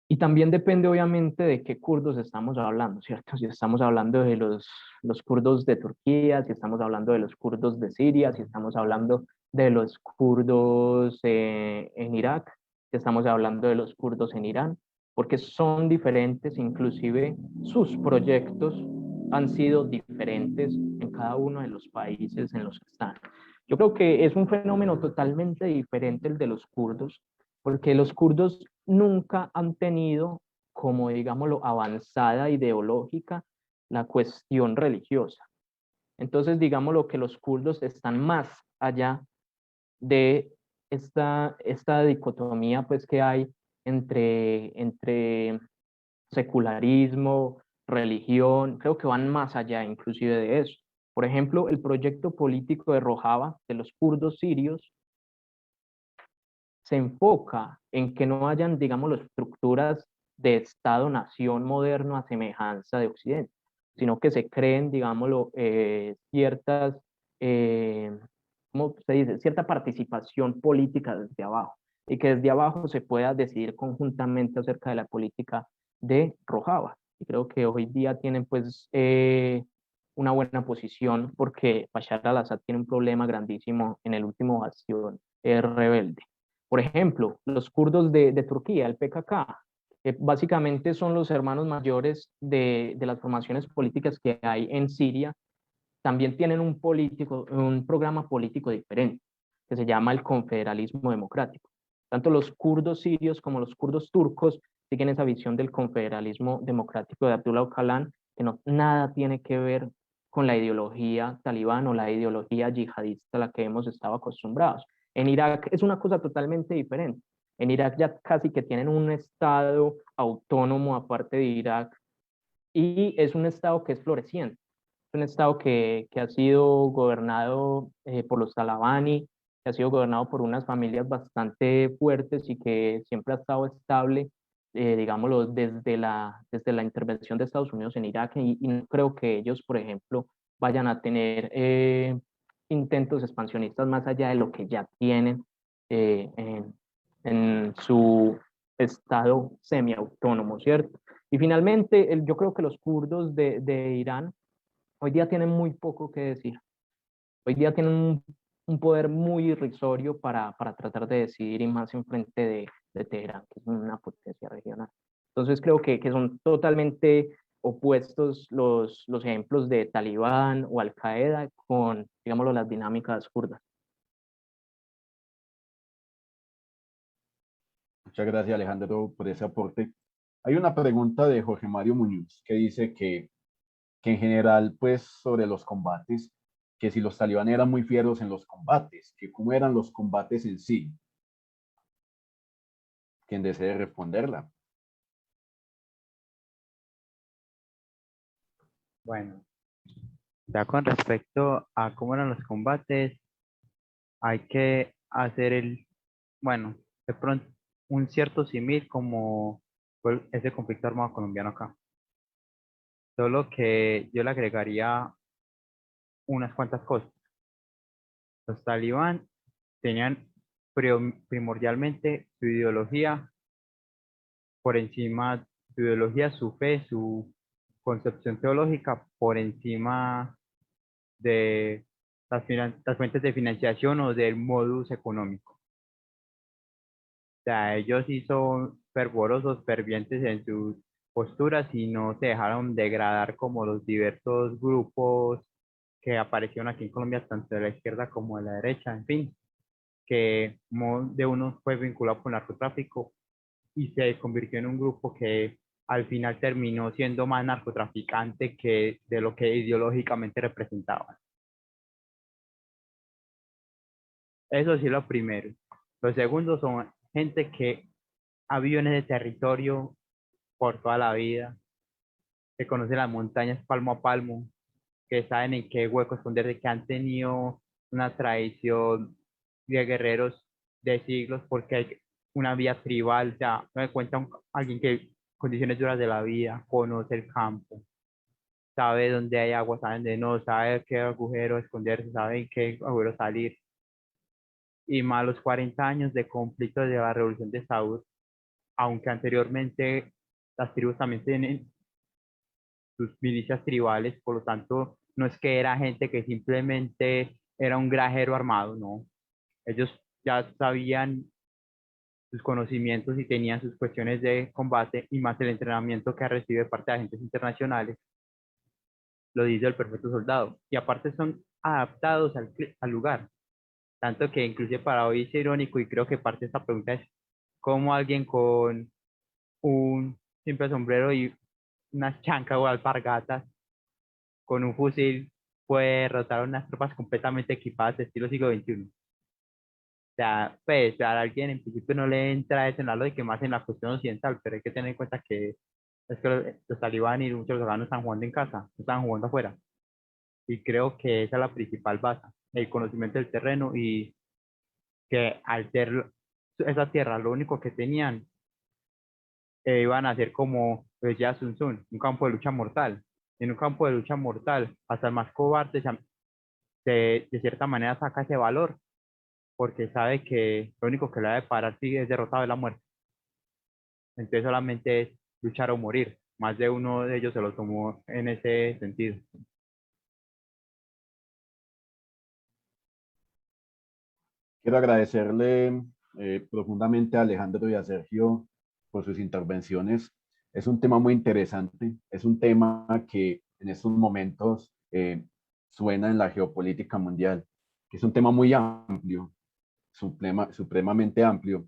Y también depende obviamente de qué kurdos estamos hablando, ¿cierto? Si estamos hablando de los kurdos de Turquía, si estamos hablando de los kurdos de Siria, si estamos hablando de los kurdos en Irak, si estamos hablando de los kurdos en Irán, porque son diferentes, inclusive sus proyectos han sido diferentes en cada uno de los países en los que están. Yo creo que es un fenómeno totalmente diferente el de los kurdos, porque los kurdos nunca han tenido como, digámoslo, avanzada ideológica la cuestión religiosa. Entonces, digámoslo que los kurdos están más allá de esta dicotomía pues, que hay entre secularismo, religión, creo que van más allá inclusive de eso. Por ejemplo, el proyecto político de Rojava, de los kurdos sirios, se enfoca en que no hayan, digamos, las estructuras de Estado-nación moderno a semejanza de Occidente, sino que se creen, digámoslo, ciertas, ¿cómo se dice? Cierta participación política desde abajo, y que desde abajo se pueda decidir conjuntamente acerca de la política de Rojava. Y creo que hoy día tienen, pues, una buena posición porque Bashar al-Assad tiene un problema grandísimo en el último bastión rebelde. Por ejemplo, los kurdos de Turquía, el PKK, básicamente son los hermanos mayores de las formaciones políticas que hay en Siria, también tienen un programa político diferente, que se llama el confederalismo democrático. Tanto los kurdos sirios como los kurdos turcos siguen esa visión del confederalismo democrático de Abdullah Öcalan, que no, nada tiene que ver con la ideología talibán o la ideología yihadista a la que hemos estado acostumbrados. En Irak es una cosa totalmente diferente. En Irak ya casi que tienen un estado autónomo aparte de Irak y es un estado que es floreciente. Es un estado que ha sido gobernado por los talabani, que ha sido gobernado por unas familias bastante fuertes y que siempre ha estado estable, digámoslo, desde la intervención de Estados Unidos en Irak. Y no creo que ellos, por ejemplo, vayan a tener intentos expansionistas más allá de lo que ya tienen en su estado semiautónomo, ¿cierto? Y finalmente, yo creo que los kurdos de Irán hoy día tienen muy poco que decir. Hoy día tienen un poder muy irrisorio para tratar de decidir y más en frente de Teherán, que es una potencia regional. Entonces creo que son totalmente opuestos los ejemplos de Talibán o Al Qaeda con, digámoslo, las dinámicas kurdas. Muchas gracias, Alejandro, por ese aporte. Hay una pregunta de Jorge Mario Muñoz que dice que en general, pues, sobre los combates, que si los talibanes eran muy fieros en los combates, que cómo eran los combates en sí. Quien desee responderla. Bueno, ya con respecto a cómo eran los combates, hay que hacer bueno, de pronto un cierto símil como fue ese conflicto armado colombiano acá. Solo que yo le agregaría unas cuantas cosas. Los talibán tenían primordialmente su ideología por encima, su ideología, su fe, su concepción teológica por encima de las fuentes de financiación o del modus económico. O sea, ellos sí son fervorosos, fervientes en sus posturas y no se dejaron degradar como los diversos grupos que aparecieron aquí en Colombia, tanto de la izquierda como de la derecha, en fin, que de uno fue vinculado con narcotráfico y se convirtió en un grupo que al final terminó siendo más narcotraficante que de lo que ideológicamente representaban. Eso sí, lo primero. Lo segundo son gente que ha vivido en ese territorio por toda la vida, que conoce las montañas palmo a palmo, que saben en qué hueco esconderse, que han tenido una tradición de guerreros de siglos, porque hay una vida tribal, ya me cuenta alguien que condiciones duras de la vida, conoce el campo, sabe dónde hay agua, sabe dónde no, sabe qué agujero esconderse, sabe en qué agujero salir. Y más los 40 años de conflicto de la revolución de Saúl, aunque anteriormente las tribus también tienen sus milicias tribales, por lo tanto, no es que era gente que simplemente era un grajero armado, no. Ellos ya sabían sus conocimientos y tenían sus cuestiones de combate y más el entrenamiento que ha recibido de parte de agentes internacionales, lo dice el perfecto soldado. Y aparte son adaptados al lugar, tanto que inclusive para hoy es irónico y creo que parte de esta pregunta es cómo alguien con un simple sombrero y unas chancas o alpargatas con un fusil puede derrotar a unas tropas completamente equipadas de estilo siglo XXI. O sea, pues a alguien en principio no le entra ese en la lógica, más en la cuestión occidental, pero hay que tener en cuenta que es que los talibán y muchos de los afganos están jugando en casa, no están jugando afuera. Y creo que esa es la principal base, el conocimiento del terreno y que al ser esa tierra lo único que tenían, iban a ser como decía Sun Tzu, un campo de lucha mortal. En un campo de lucha mortal, hasta el más cobarde de cierta manera saca ese valor porque sabe que lo único que le va a parar si es derrotado de la muerte. Entonces solamente es luchar o morir. Más de uno de ellos se lo tomó en ese sentido. Quiero agradecerle profundamente a Alejandro y a Sergio por sus intervenciones. Es un tema muy interesante, es un tema que en estos momentos suena en la geopolítica mundial, que es un tema muy amplio, supremamente amplio,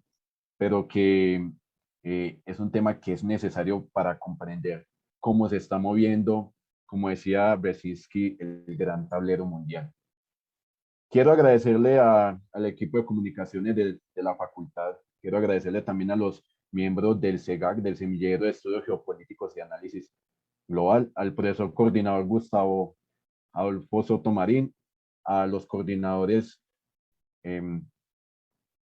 pero que es un tema que es necesario para comprender cómo se está moviendo, como decía Brzezinski, el gran tablero mundial. Quiero agradecerle al equipo de comunicaciones de la facultad, quiero agradecerle también a los miembros del CEGAC, del Semillero de Estudios Geopolíticos y Análisis Global, al profesor coordinador Gustavo Adolfo Sotomarín, a los coordinadores eh,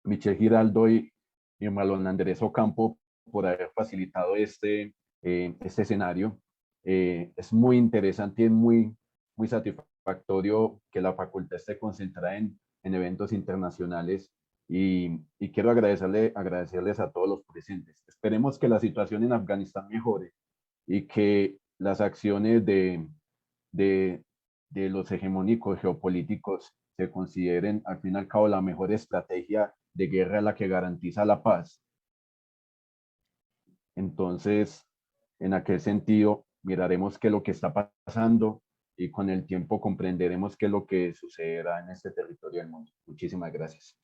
Michelle Giraldo y Marlon Andrés Ocampo por haber facilitado este escenario. Es muy interesante y es muy satisfactorio que la facultad esté concentrada en eventos internacionales y quiero agradecerles a todos los presentes. Esperemos que la situación en Afganistán mejore y que las acciones de, de los hegemónicos geopolíticos se consideren al fin y al cabo la mejor estrategia de guerra la que garantiza la paz. Entonces, en aquel sentido, miraremos qué es lo que está pasando y con el tiempo comprenderemos qué es lo que sucederá en este territorio del mundo. Muchísimas gracias.